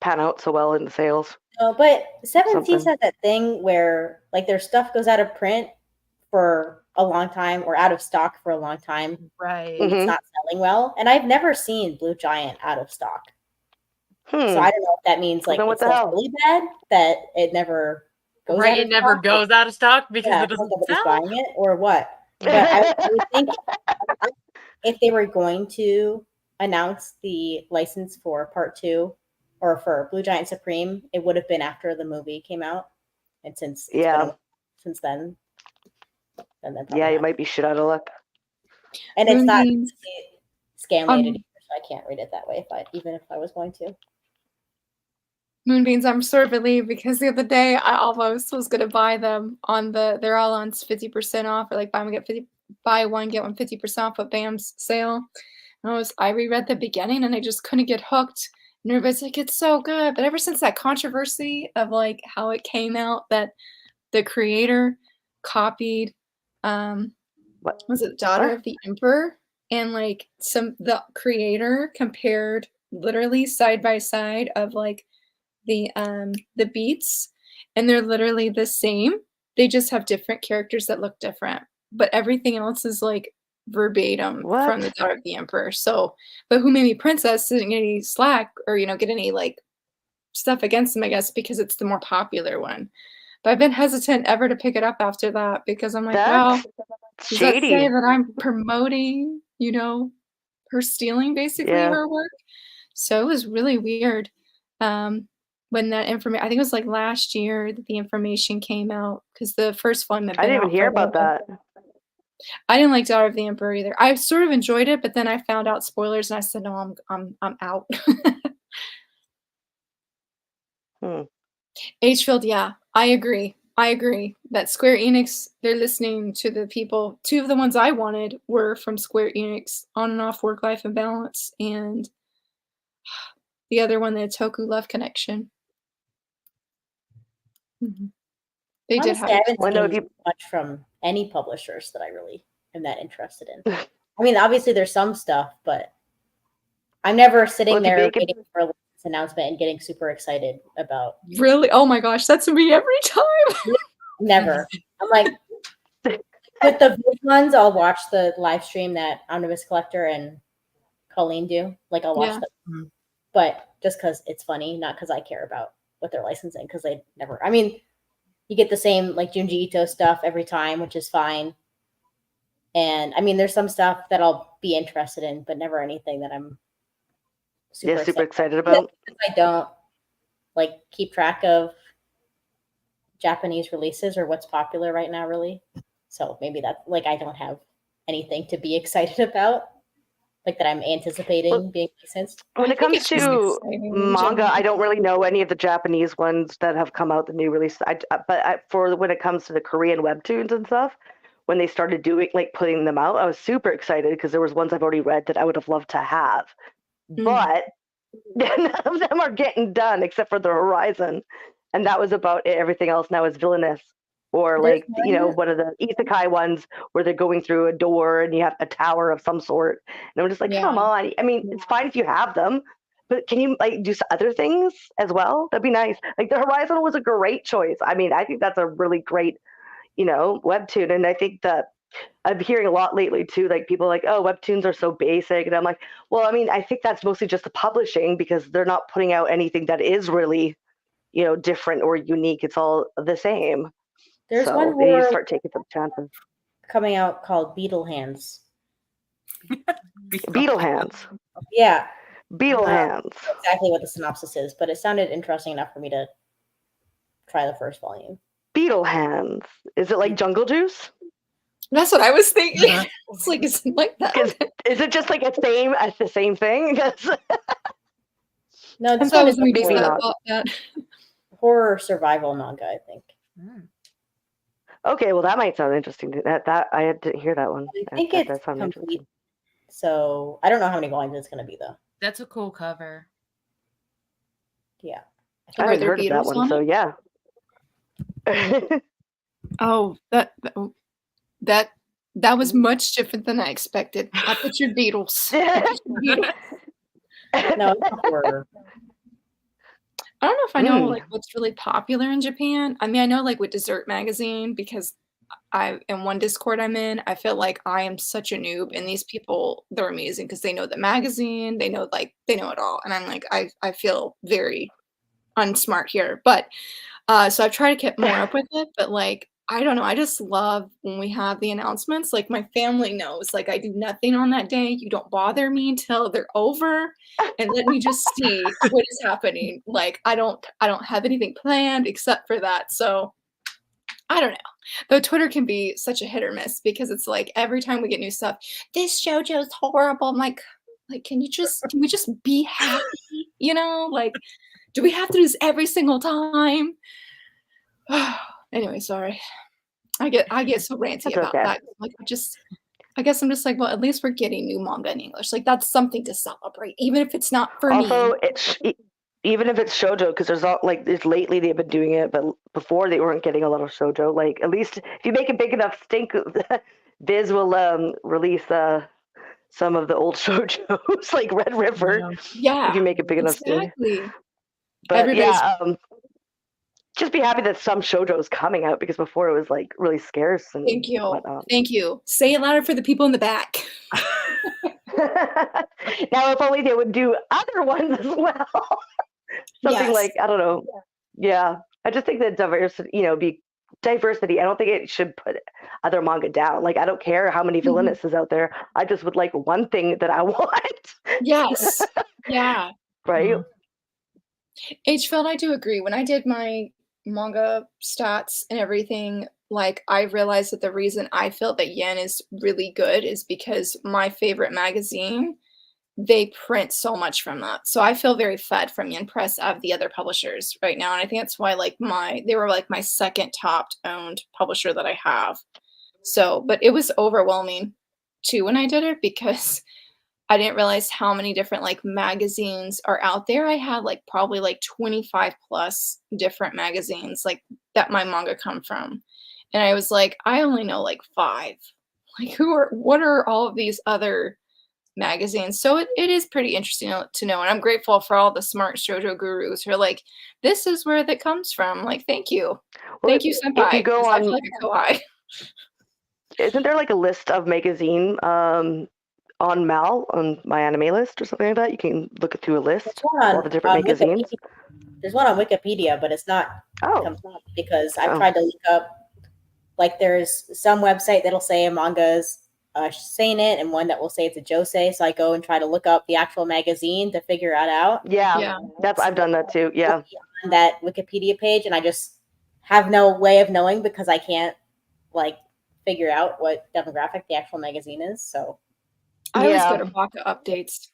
pan out so well in the sales. No, but Seven Seas Something. has that thing where like their stuff goes out of print for a long time or out of stock for a long time. Right. Mhm. It's not selling well. And I've never seen Blue Giant out of stock. So I don't know if that means like Then what it the sells hell? really bad that it never goes out Right, of it never stock. goes out of stock because Yeah, it doesn't nobody's sell. buying it or what. But I would think if they were going to announce the license for part 2 or for Blue Giant Supreme, it would have been after the movie came out. And since it's been since then probably Yeah, you not. might be shit out of luck. And it's not Moonbeams. scanlated either, so I can't read it that way even if I was going to. Moonbeams, I'm sort of relieved because the other day I almost was gonna buy them on they're all on 50% off, or like buy one get one 50% off at BAM's sale. And I reread the beginning and I just couldn't get hooked. And everybody's like, it's so good. But ever since that controversy of like how it came out that the creator copied was it Daughter of the Emperor? And like the creator compared literally side by side of like the beats, and they're literally the same. They just have different characters that look different, but everything else is like verbatim from the Daughter of the Emperor. So, but Who Made Me Princess didn't get any slack or get any like stuff against them, I guess, because it's the more popular one. But I've been hesitant ever to pick it up after that because I'm like, well, does that say that I'm promoting, her stealing basically her work? So it was really weird. When that information, I think it was like last year that the information came out, because the first one that I didn't even hear about that. I didn't like Daughter of the Emperor either. I sort of enjoyed it, but then I found out spoilers and I said, no, I'm out. H-Field, yeah, I agree that Square Enix, they're listening to the people. 2 of the ones I wanted were from Square Enix, On and Off Work-Life and Balance, and the other one, the Toku Love Connection. Mm-hmm. They Honestly, did have. I haven't seen much from any publishers that I really am that interested in. I mean, obviously there's some stuff, but I'm never sitting there waiting for a announcement and getting super excited about. Really? Oh my gosh, that's me every time. Never. I'm like, with the big ones, I'll watch the live stream that Omnibus Collector and Colleen do. Like, I'll watch them, but just because it's funny, not because I care about what they're licensing. Because they never. I mean, you get the same like Junji Ito stuff every time, which is fine. And I mean, there's some stuff that I'll be interested in, but never anything that I'm super excited about. I don't like keep track of Japanese releases or what's popular right now, really. So maybe that's like I don't have anything to be excited about, like that I'm anticipating being licensed. When it comes to manga, I don't really know any of the Japanese ones that have come out, the new release. For when it comes to the Korean webtoons and stuff, when they started doing like putting them out, I was super excited because there was ones I've already read that I would have loved to have, but none of them are getting done except for the Horizon, and that was about it. Everything else now is Villainous, or like one of the isekai ones where they're going through a door and you have a tower of some sort, and I'm just like, come on. I mean, it's fine if you have them, but can you like do other things as well? That'd be nice. Like the Horizon was a great choice. I mean, I think that's a really great webtoon, and I think that I'm hearing a lot lately too, like people like, oh, webtoons are so basic, and I'm like, well, I mean, I think that's mostly just the publishing because they're not putting out anything that is really different or unique. It's all the same. There's so one they more start taking some chances. Coming out called Beetle Hands. Beetle Hands. Yeah. Beetle Hands. Exactly what the synopsis is, but it sounded interesting enough for me to try the first volume. Beetle Hands. Is it like Jungle Juice? That's what I was thinking. It's like, is it like that? Is it just like the same thing? No, this one is maybe not. Horror survival manga, I think. Okay, well that might sound interesting. That I didn't hear that one. I think it's complete. So I don't know how many volumes it's going to be though. That's a cool cover. Yeah, I haven't heard of that one. So yeah. Oh, that was much different than I expected. I pictured beetles. No, it's not horror. I don't know if I know like what's really popular in Japan. I mean, I know like with Dessert Magazine, because in one Discord I'm in, I feel like I am such a noob, and these people, they're amazing because they know the magazine, they know it all, and I'm like I feel very unsmart here, but so I've tried to keep more up with it, but like I don't know. I just love when we have the announcements. Like my family knows, like I do nothing on that day. You don't bother me until they're over and let me just see what is happening. Like I don't have anything planned except for that. So I don't know. Though Twitter can be such a hit or miss because it's like every time we get new stuff, this JoJo's horrible. I'm like can we just be happy? You know, like do we have to do this every single time? Anyway, sorry. I get so ranty That's about okay. that. Like I guess I'm just like, well, at least we're getting new manga in English. Like that's something to celebrate, even if it's not for Also, me. even if it's shoujo, because there's lately they've been doing it, but before they weren't getting a lot of shoujo. Like at least if you make a big enough stink, Viz will release some of the old shoujos like Red River. Yeah, If you make a big enough stink. exactly. But Everybody's just be happy that some shoujo is coming out because before it was like really scarce and thank you. whatnot. Thank you. Say it louder for the people in the back. Now, if only they would do other ones as well. Something Yes. like, I don't know. Yeah. I just think that diversity, be diversity. I don't think it should put other manga down. Like, I don't care how many villainous is out there. I just would like one thing that I want. Yes. Yeah. Right? H-Feld, I do agree. When I did my manga stats and everything, like I realized that the reason I feel that Yen is really good is because my favorite magazine, they print so much from that. So I feel very fed from Yen Press of the other publishers right now. And I think that's why they were like my second top owned publisher that I have. So, but it was overwhelming too when I did it because I didn't realize how many different like magazines are out there. I had like probably like 25 plus different magazines like that my manga come from. And I was like, I only know like 5. Like what are all of these other magazines? So it is pretty interesting to know. And I'm grateful for all the smart shoujo gurus who are like, this is where that comes from. Like, thank you. Thank you, senpai. If you go 'cause I feel on, like a kawaii. isn't there like a list of magazine on Mal on my anime list or something like that? You can look it through a list of all the different magazines. There's one on Wikipedia, but it's not complete because I've tried to look up. Like, there's some website that'll say a manga's seinen and one that will say it's a josei. So I go and try to look up the actual magazine to figure it out. Yeah. I've done that too. Yeah. On that Wikipedia page, and I just have no way of knowing because I can't like figure out what demographic the actual magazine is. So I always go to manga updates.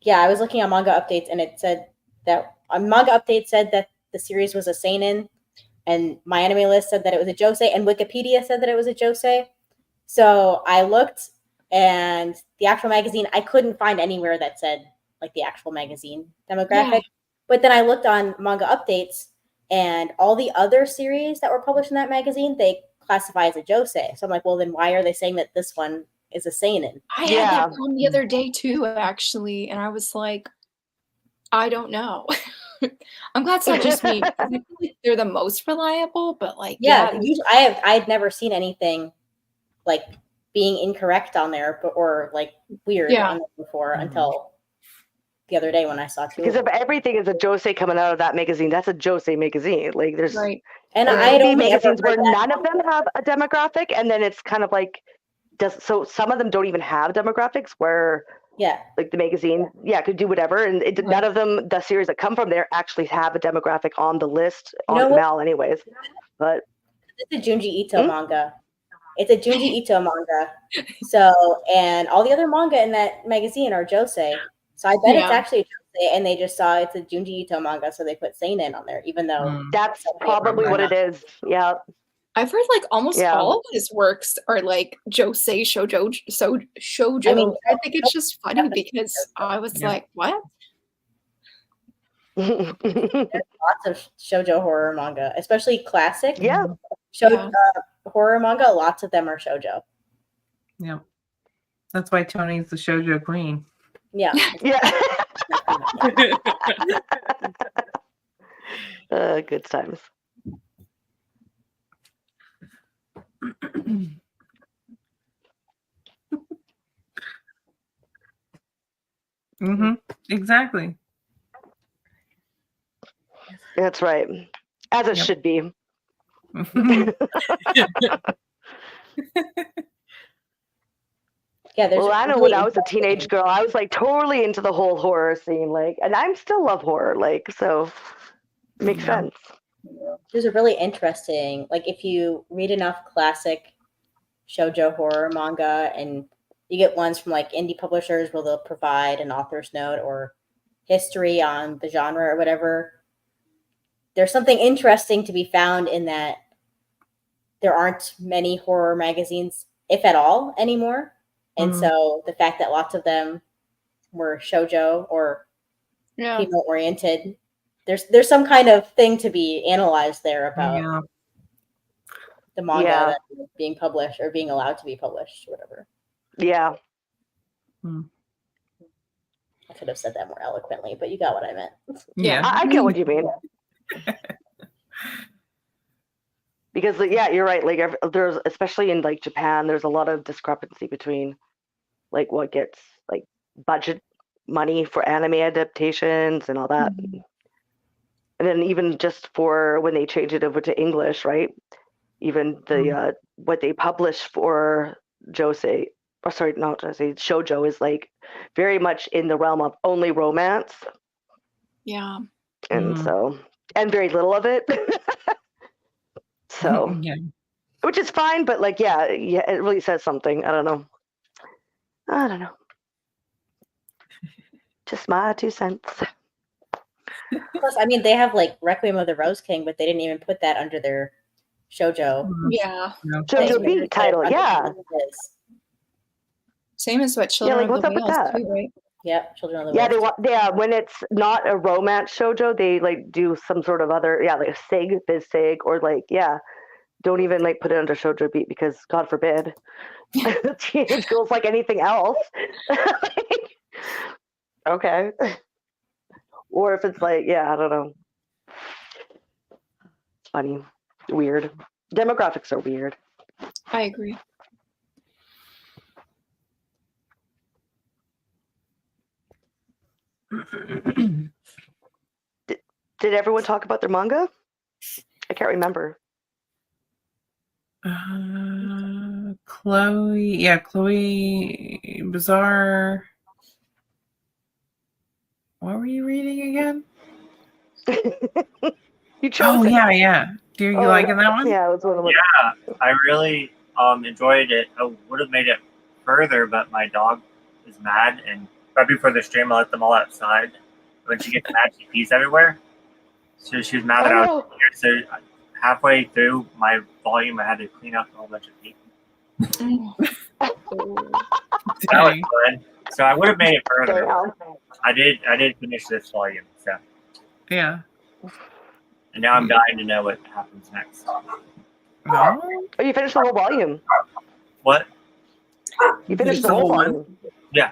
Yeah, I was looking at manga updates, and it said that manga update said that the series was a seinen, and my anime list said that it was a josei, and Wikipedia said that it was a josei. So I looked, and the actual magazine, I couldn't find anywhere that said like the actual magazine demographic. Yeah. But then I looked on manga updates, and all the other series that were published in that magazine, they classify as a josei. So I'm like, well, then why are they saying that this one is a seinen? I had that problem the other day too, actually, and I was like, I don't know. I'm glad it's not just me. I feel like they're the most reliable, but like usually I had never seen anything like being incorrect on there, or like weird on there before until the other day when I saw two. Because if everything is a josei coming out of that magazine, that's a josei magazine. Like there's and I don't magazines where none of them have a demographic, and then it's kind of like so some of them don't even have demographics where like the magazine could do whatever, and none of them, the series that come from there, actually have a demographic on the list on Mal anyways. But it's a Junji Ito manga. It's a Junji Ito manga. So, and all the other manga in that magazine are josei. So I bet it's actually a josei, and they just saw it's a Junji Ito manga, so they put seinen on there, even though that's probably what it is. Yeah. I've heard like almost all of his works are like josei shoujo. I mean, I think it's just funny because I was like, what? There's lots of shoujo horror manga, especially classic. Horror manga. Lots of them are shoujo. Yeah, that's why Tony's the shoujo queen. Yeah. Good times. Exactly. That's right. As it Yep. should be. Yeah, there's Well, a I know really when I was a teenage interesting- girl, I was like totally into the whole horror scene, like, and I still love horror, like, so it makes Yeah. sense. There's a really interesting, like if you read enough classic shoujo horror manga, and you get ones from like indie publishers where they'll provide an author's note or history on the genre or whatever. There's something interesting to be found in that there aren't many horror magazines, if at all, anymore. And so the fact that lots of them were shoujo or Yeah. female oriented, there's some kind of thing to be analyzed there about Yeah. the manga Yeah. that's being published or being allowed to be published, or whatever. Yeah. I could have said that more eloquently, but you got what I meant. Yeah. I get what you mean. Because yeah, you're right. Like there's, especially in like Japan, there's a lot of discrepancy between like what gets like budget money for anime adaptations and all that. And then even just for when they change it over to English, right? Even the what they publish for josei, or sorry, not josei, shoujo is like very much in the realm of only romance, Yeah. and so and very little of it. So, Yeah. which is fine, but like yeah, it really says something. I don't know. Just my 2 cents. Plus, I mean, they have like Requiem of the Rose King, but they didn't even put that under their shoujo. Yeah. Shoujo beat title, yeah. Same as what Children like, of what's the up with Whales that? too, right? Yep, Children of the Yeah, Whales. yeah, when it's not a romance shoujo, they like do some sort of other, like a sig, biz sig, or like, don't even like put it under shoujo beat because God forbid teenage girls like anything else. Okay. Or if it's like, I don't know. It's funny. Weird. Demographics are weird. I agree. Did everyone talk about their manga? I can't remember. Chloe Bizarre. What were you reading again? You chose Oh it. yeah. Do you liking that one? Yeah, it was one of the Yeah, I really enjoyed it. I would have made it further, but my dog is mad, and right before the stream, I let them all outside. When she gets mad, she pees everywhere. So she was mad that I was here. So halfway through my volume, I had to clean up a whole bunch of pee. That was fun. So I would have made it further. I did finish this volume. So yeah. And now I'm dying to know what happens next. No? Oh, you finished the whole volume. What? You finished the whole volume. Yeah.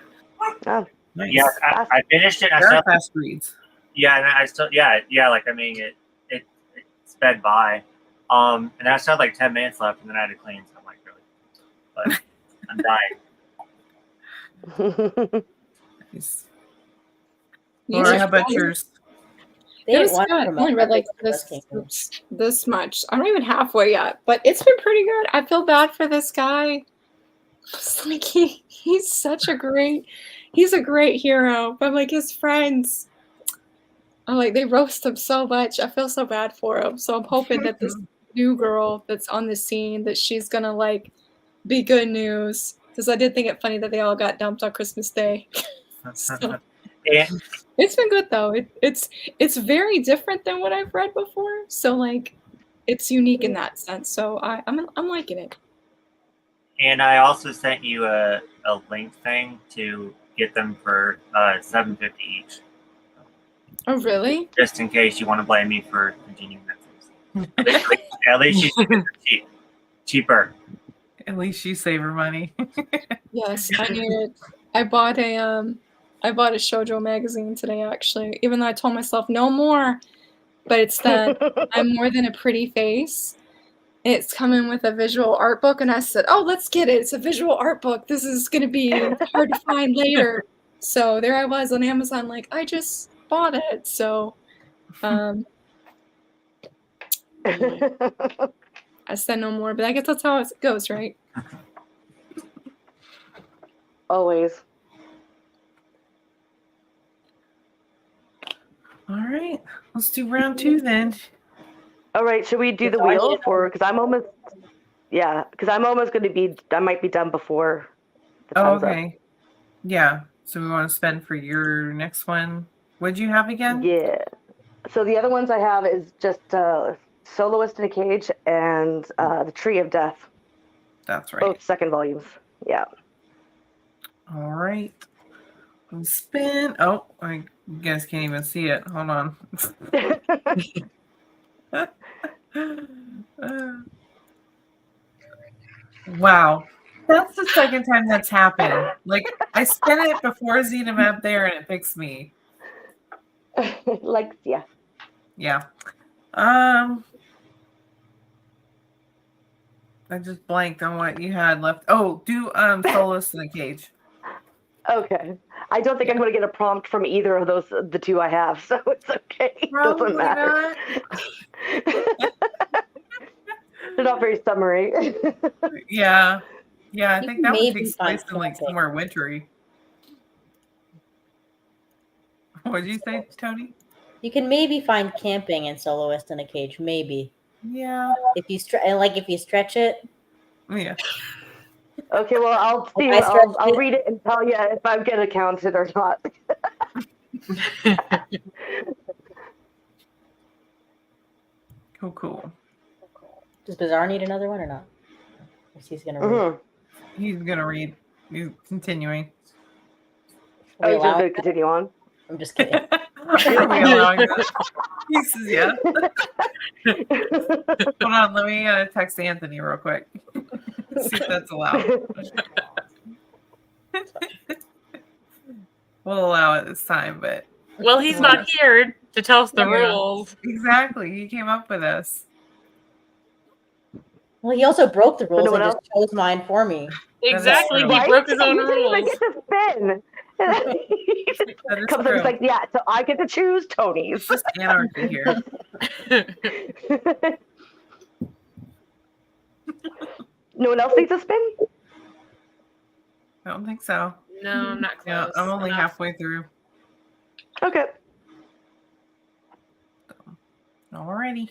Oh, nice. Yeah, I finished it. They're fast reads. Yeah, and I still, like I mean, it sped by. And I still had like 10 minutes left, and then I had to clean. So I'm like, really, but I'm dying. Nice. Laura, how about yours? It was good. I only read like this much. I'm not even halfway yet, but it's been pretty good. I feel bad for this guy. It's like he's a great hero, but like his friends, I'm like, they roast him so much. I feel so bad for him. So I'm hoping that this new girl that's on the scene, that she's gonna like be good news. Because I did think it funny that they all got dumped on Christmas Day. So, it's been good though. It's very different than what I've read before. So like, it's unique in that sense. So I'm liking it. And I also sent you a link thing to get them for $7.50 each. Oh really? Just in case you want to blame me for continuing that series. At least you get them cheaper. At least you save her money. Yes, I need it. I bought a shoujo magazine today actually, even though I told myself no more. But it's that I'm More Than a Pretty Face. It's coming with a visual art book, and I said, "Oh, let's get it! It's a visual art book. This is gonna be hard to find later." So there I was on Amazon, like I just bought it. So, I said no more, but I guess that's how it goes, right? Always. All right, let's do round 2 then. All right, should we do It's the already wheel done. for? Because I'm almost going to be. I might be done before the Oh, time's up. okay. Yeah. So we want to spend for your next one. What'd you have again? Yeah. So the other ones I have is just Soloist in a Cage and the Tree of Death. That's right. Both second volumes. Yeah. All right. Let's spin. Oh, you guys can't even see it. Hold on. Wow. That's the second time that's happened. Like, I spin it before Xenomap there and it picks me. Like, yeah. Yeah. I just blanked on what you had left. Oh, do Soloist in a Cage. Okay. I don't think I'm going to get a prompt from either of those, the two I have, so it's okay. It Probably doesn't matter. not. They're not very summary. Yeah. Yeah, I You think can that one maybe takes find place in like camping. somewhere wintry. What did you say, Tony? You can maybe find camping in Soloist in a Cage, maybe. Yeah. If you stretch it. Yeah. Okay, well, I'll see. I stretched I'll it. read it and tell you if I'm going to count it or not. Cool. Does Bizarre need another one or not? Or he's gonna read. Mm-hmm. He's gonna read. He's continuing. Oh, We you're just allow going it? to continue on? I'm just kidding. Are we allowing that? He says yeah. Hold on, let me text Anthony real quick. See if that's allowed. We'll allow it this time, but Well, he's not here to tell us the Yeah. rules. exactly, he came up with us. Well, he also broke the rules no one and just chose mine for me. Exactly, true. he Right? broke his own You didn't even rules. get to spin. That is Comes up, true. it's like, yeah, so I get to choose It's Tony's. just anarchy here. No one else needs a spin? I don't think so. No, I'm not Yeah, close. I'm only enough. halfway through. Okay. Alrighty.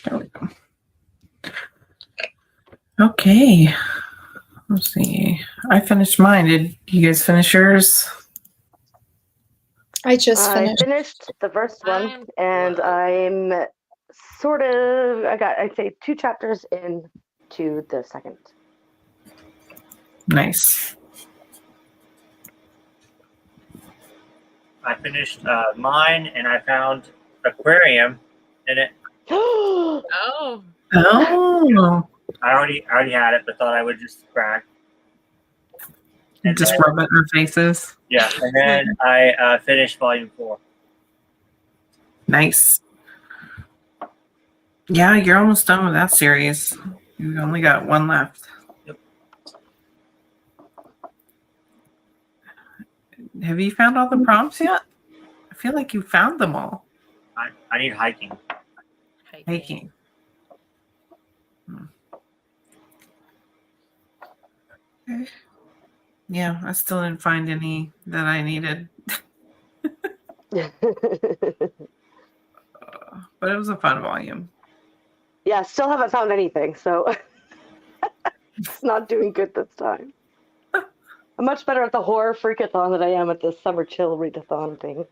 There we go. Okay. Let's see. I finished mine. Did you guys finish yours? I just I finished. finished the first one, I'm and close. I'm sort of, I'd say 2 chapters into the second. Nice. I finished mine, and I found aquarium in it. Oh, Oh. I already had it, but thought I would just crack. And Just then, rub it in our faces. yeah, and then I finished volume 4. Nice. Yeah, you're almost done with that series. You only got one left. Yep. Have you found all the prompts yet? I feel like you found them all. I need hiking. Hiking. Okay. Yeah, I still didn't find any that I needed. But it was a fun volume. Yeah, still haven't found anything, so it's not doing good this time. I'm much better at the horror freakathon than I am at the summer chill readathon thing.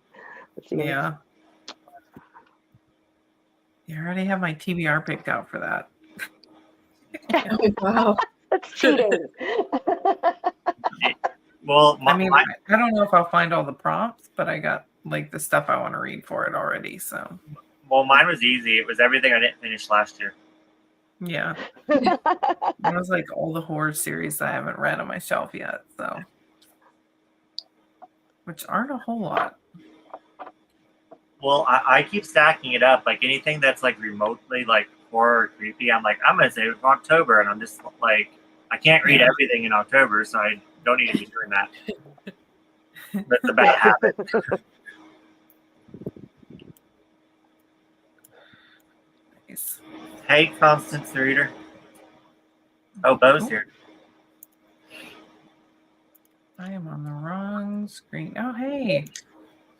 It seems. Yeah. You already have my TBR picked out for that. Oh, wow. That's cheating. Well, I mean, I don't know if I'll find all the prompts, but I got like the stuff I want to read for it already. So mine was easy. It was everything I didn't finish last year. yeah, it was like all the horror series I haven't read on my shelf yet. So, which aren't a whole lot. Well, I keep stacking it up. Like anything that's like remotely like horror or creepy, I'm like, I'm gonna save it for October, and I'm just like, I can't read everything in October, so I don't need to be doing that. That's a bad habit. Nice. Hey, Constance the Reader. Oh, Bo's here. I am on the wrong screen. Oh, hey.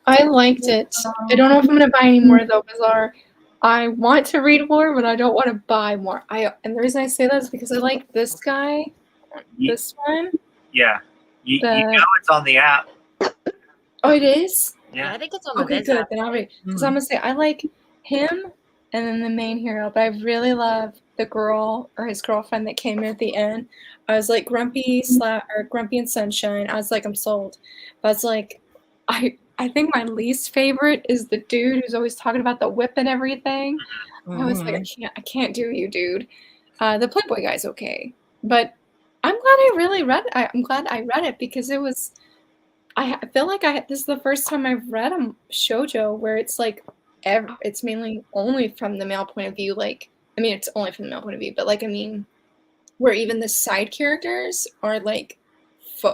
I liked it. I don't know if I'm gonna buy any more though, Bizarre. I want to read more, but I don't want to buy more. And the reason I say that is because I like this guy, this one. Yeah, you know it's on the app. Oh, it is. Yeah, I think it's on the Okay, Viz good. app. Then I'll read. Because I'm gonna say I like him and then the main hero, but I really love the girl or his girlfriend that came in at the end. I was like Grumpy and Sunshine. I was like, I'm sold. But I was like, I think my least favorite is the dude who's always talking about the whip and everything. I was like, I can't do you, dude. The Playboy guy's okay, but I'm glad I really read. I'm glad I read it because it was. I feel like this is the first time I've read a shoujo where it's like it's mainly only from the male point of view. Like, I mean, it's only from the male point of view, but like, I mean, where even the side characters are like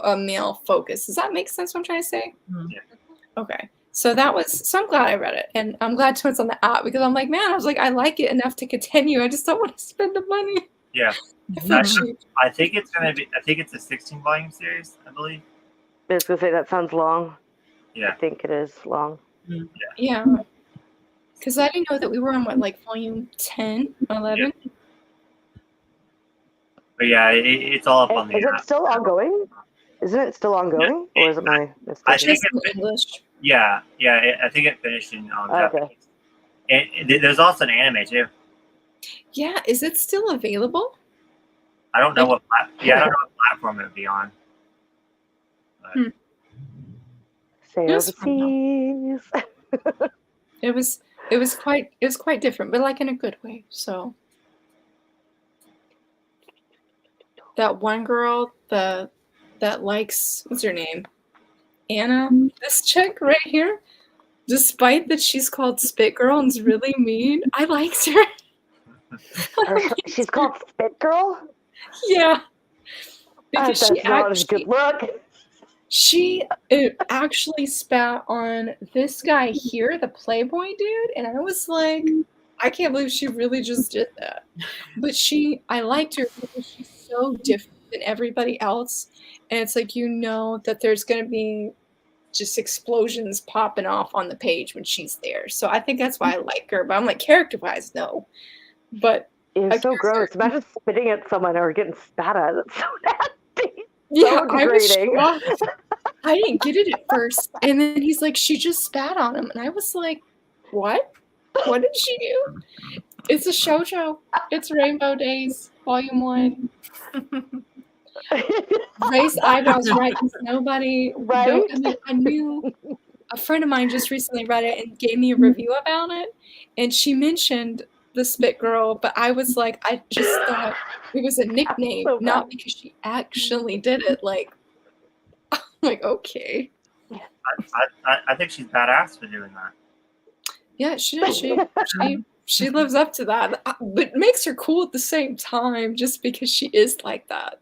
a male focus. Does that make sense? What I'm trying to say? Yeah. Okay. So I'm glad I read it, and I'm glad it's on the app because I'm like, man, I was like, I like it enough to continue. I just don't want to spend the money. Yeah. I feel cheap. I think it's gonna be. I think it's a 16-volume series. I believe. I was gonna say that sounds long. Yeah. I think it is long. Yeah. Because I didn't know that we were on like volume 10, 11. Yeah. But yeah, it's all up on the Is app. it still ongoing? Isn't it still ongoing, or is it my mistake? I think Just in English. Yeah. I think it finished in Okay. Japanese. And there's also an anime too. Yeah, is it still available? I don't know what. I don't know what platform it would be on. But, Say Yes. overseas. It was quite different, but like in a good way. So that one girl that likes, what's her name? Anna. This chick right here, despite that she's called Spit Girl and is really mean, I liked her. She's called Spit Girl. Yeah. Because That's not a good look. She actually spat on this guy here, the Playboy dude, and I was like, I can't believe she really just did that. But I liked her because she's so different than everybody else, and it's like that there's gonna be just explosions popping off on the page when she's there. So I think that's why I like her. But I'm like, character-wise, no. But It's so gross. Imagine spitting at someone or getting spat at. It's so nasty. yeah, So I was degrading. shocked. I didn't get it at first. And then he's like, she just spat on him. And I was like, what? What did she do? It's a shoujo. It's Rainbow Days, Volume 1. Raised eyebrows, right? Nobody. Right? I knew a friend of mine just recently read it and gave me a review about it. And she mentioned the Spit Girl, but I was like, I just thought it was a nickname, So not bad. because she actually did it. Like, I'm like, okay. I think she's badass for doing that. Yeah, she lives up to that. But it makes her cool at the same time just because she is like that.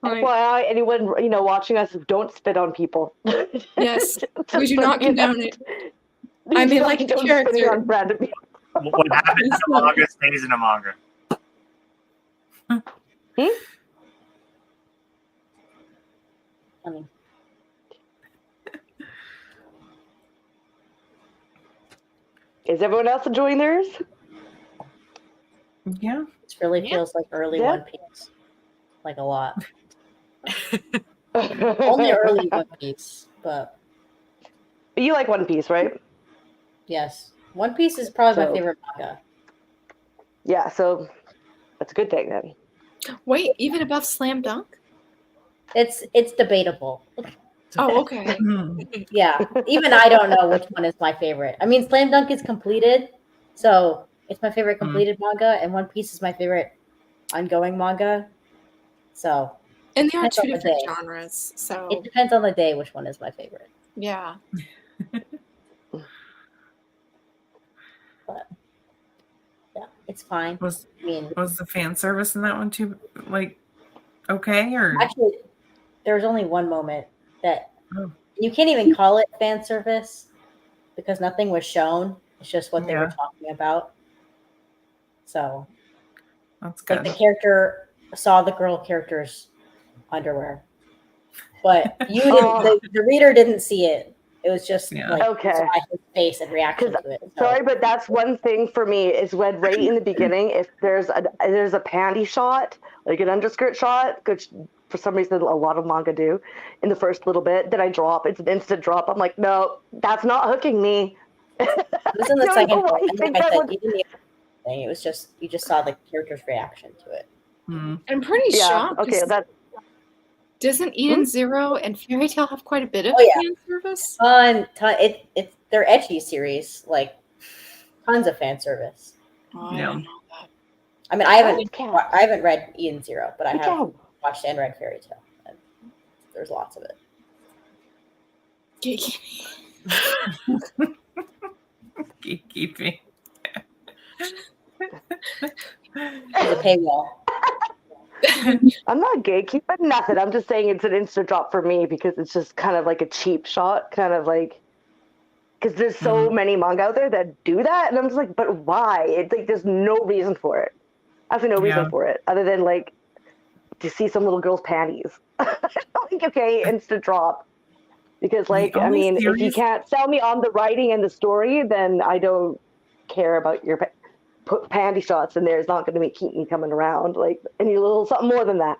Like, FYI, anyone watching us, don't spit on people. yes, Just we do so not you know. condone it. I mean, like a don't character. spitting on random people. What happens in a manga stays in a manga. Funny. Is everyone else enjoying theirs? Yeah. It really feels like early Yeah. One Piece. Like a lot. Only early One Piece, but But you like One Piece, right? yes, One Piece is probably my So- favorite manga. Yeah, so that's a good thing then. Wait, even above Slam Dunk? It's debatable. Oh, okay. Yeah, even I don't know which one is my favorite. I mean, Slam Dunk is completed, so it's my favorite completed manga, and One Piece is my favorite ongoing manga. So And they are depends two on the different day. genres. So It depends on the day which one is my favorite. yeah. But yeah, it's fine. Was I mean, was the fan service in that one too like okay or actually, there was only one moment that Oh. you can't even call it fan service because nothing was shown. It's just what they were Yeah. talking about. So, that's like good. the character saw the girl character's underwear, but you didn't. The reader didn't see it. It was just Yeah. like Okay. saw his face and reaction to it. So, Sorry, but that's one thing for me is when right in the beginning, if there's a panty shot, like an underskirt shot, which for some reason a lot of manga do, in the first little bit, then I drop. It's an instant drop. I'm like, no, that's not hooking me. this is in the I don't second know why book. you And think like I that said, would- even the thing, it was just you just saw the character's reaction to it. I'm pretty Yeah. shocked. Okay. 'cause That. doesn't Eden Zero and Fairy Tail have quite a bit of Oh, yeah. fan service? It's their edgy series, like tons of fan service. Oh, I Yeah. didn't know that. I mean, I haven't read Eden Zero, but I have Cow. watched and read Fairy Tail. And there's lots of it. Gatekeeping. There's a paywall. I'm not gatekeeping nothing. I'm just saying it's an instant drop for me because it's just kind of like a cheap shot, kind of like because there's so many manga out there that do that, and I'm just like, but why? It's like there's no reason for it. Absolutely no reason Yeah. for it other than like to see some little girl's panties. Like okay, instant drop. Because like I only mean, if you series- can't sell me on the writing and the story, then I don't care about your put panty shots in there. It's not going to keep me coming around. Like I need a little something more than that.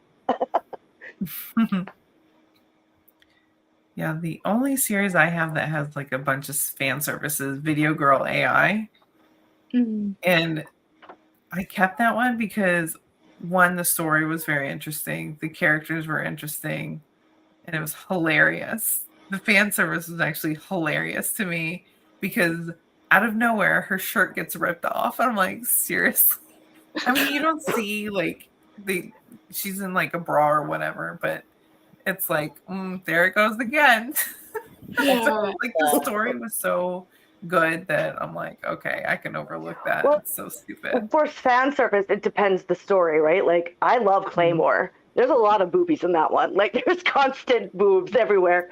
Yeah, the only series I have that has like a bunch of fan services, Video Girl AI. Mhm. And I kept that one because one, the story was very interesting, the characters were interesting, and it was hilarious. The fan service was actually hilarious to me because out of nowhere her shirt gets ripped off. I'm like, seriously? I mean, you don't see like she's in like a bra or whatever, but it's like, there it goes again. Yeah. So, like the story was so good that I'm like, okay, I can overlook that. Well, It's so stupid. For fan service, it depends the story, right? Like I love Claymore. There's a lot of boobies in that one. Like there's constant boobs everywhere.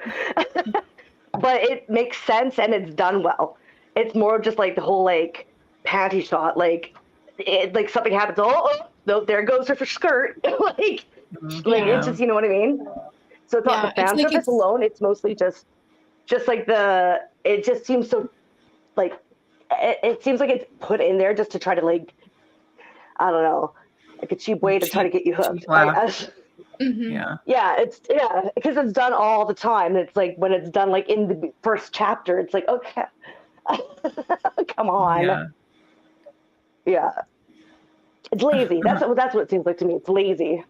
But it makes sense and it's done well. It's more just like the whole like panty shot, like something happens. No, there goes her skirt. like it's just, you know what I mean. So it's not the fan service alone. It's mostly just like it just seems so like it seems like it's put in there just to try to like I don't know, like a cheap way to try to get you hooked. Mm-hmm. Yeah, because it's done all the time. It's like when it's done like in the first chapter, it's like okay, come on, yeah. It's lazy. That's what it seems like to me. It's lazy.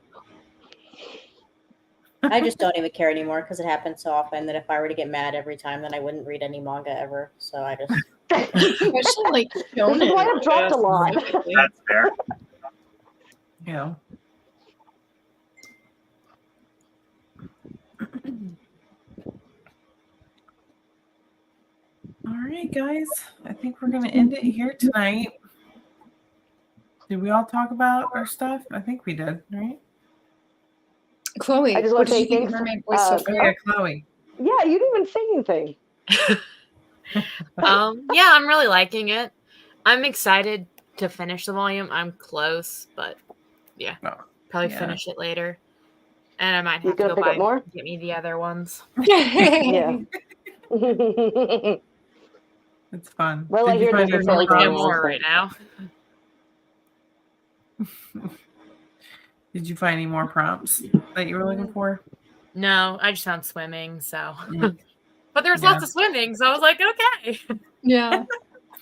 I just don't even care anymore because it happens so often that if I were to get mad every time, then I wouldn't read any manga ever. So I just Especially like This is why I've dropped a lot. That's fair. Yeah. All right, guys. I think we're going to end it here tonight. Did we all talk about our stuff? I think we did, right? Chloe, I just what want to did say you think thanks. of Mermaid Voice so Oh, far? yeah, Chloe. Yeah, you didn't even say anything. Yeah, I'm really liking it. I'm excited to finish the volume. I'm close, but yeah, probably finish it later. And I might You have to gonna go pick buy up more? get me the other ones. Yeah. It's fun. Well, I Did you hear find there's any a Only sale more get going prompts? on. more right now. Did you find any more prompts that you were looking for? No, I just found swimming. So, Mm. but there's Yeah. lots of swimming, so I was like, okay. Yeah.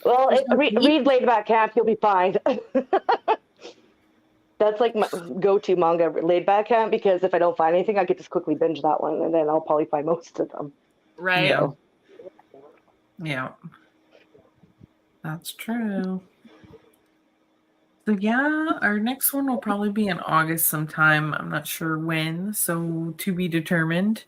Well, There's no heat. read Laid Back Camp, you'll be fine. That's like my go-to manga, Laid Back Camp, because if I don't find anything, I could just quickly binge that one, and then I'll probably find most of them. Right. Yeah. So, Yeah. That's true. So yeah, our next one will probably be in August sometime. I'm not sure when, so to be determined.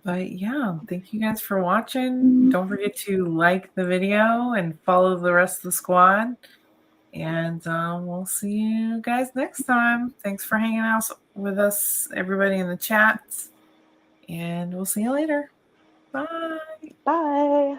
But yeah, thank you guys for watching. Don't forget to like the video and follow the rest of the squad. And we'll see you guys next time. Thanks for hanging out with us, everybody in the chat. And we'll see you later. Bye. bye.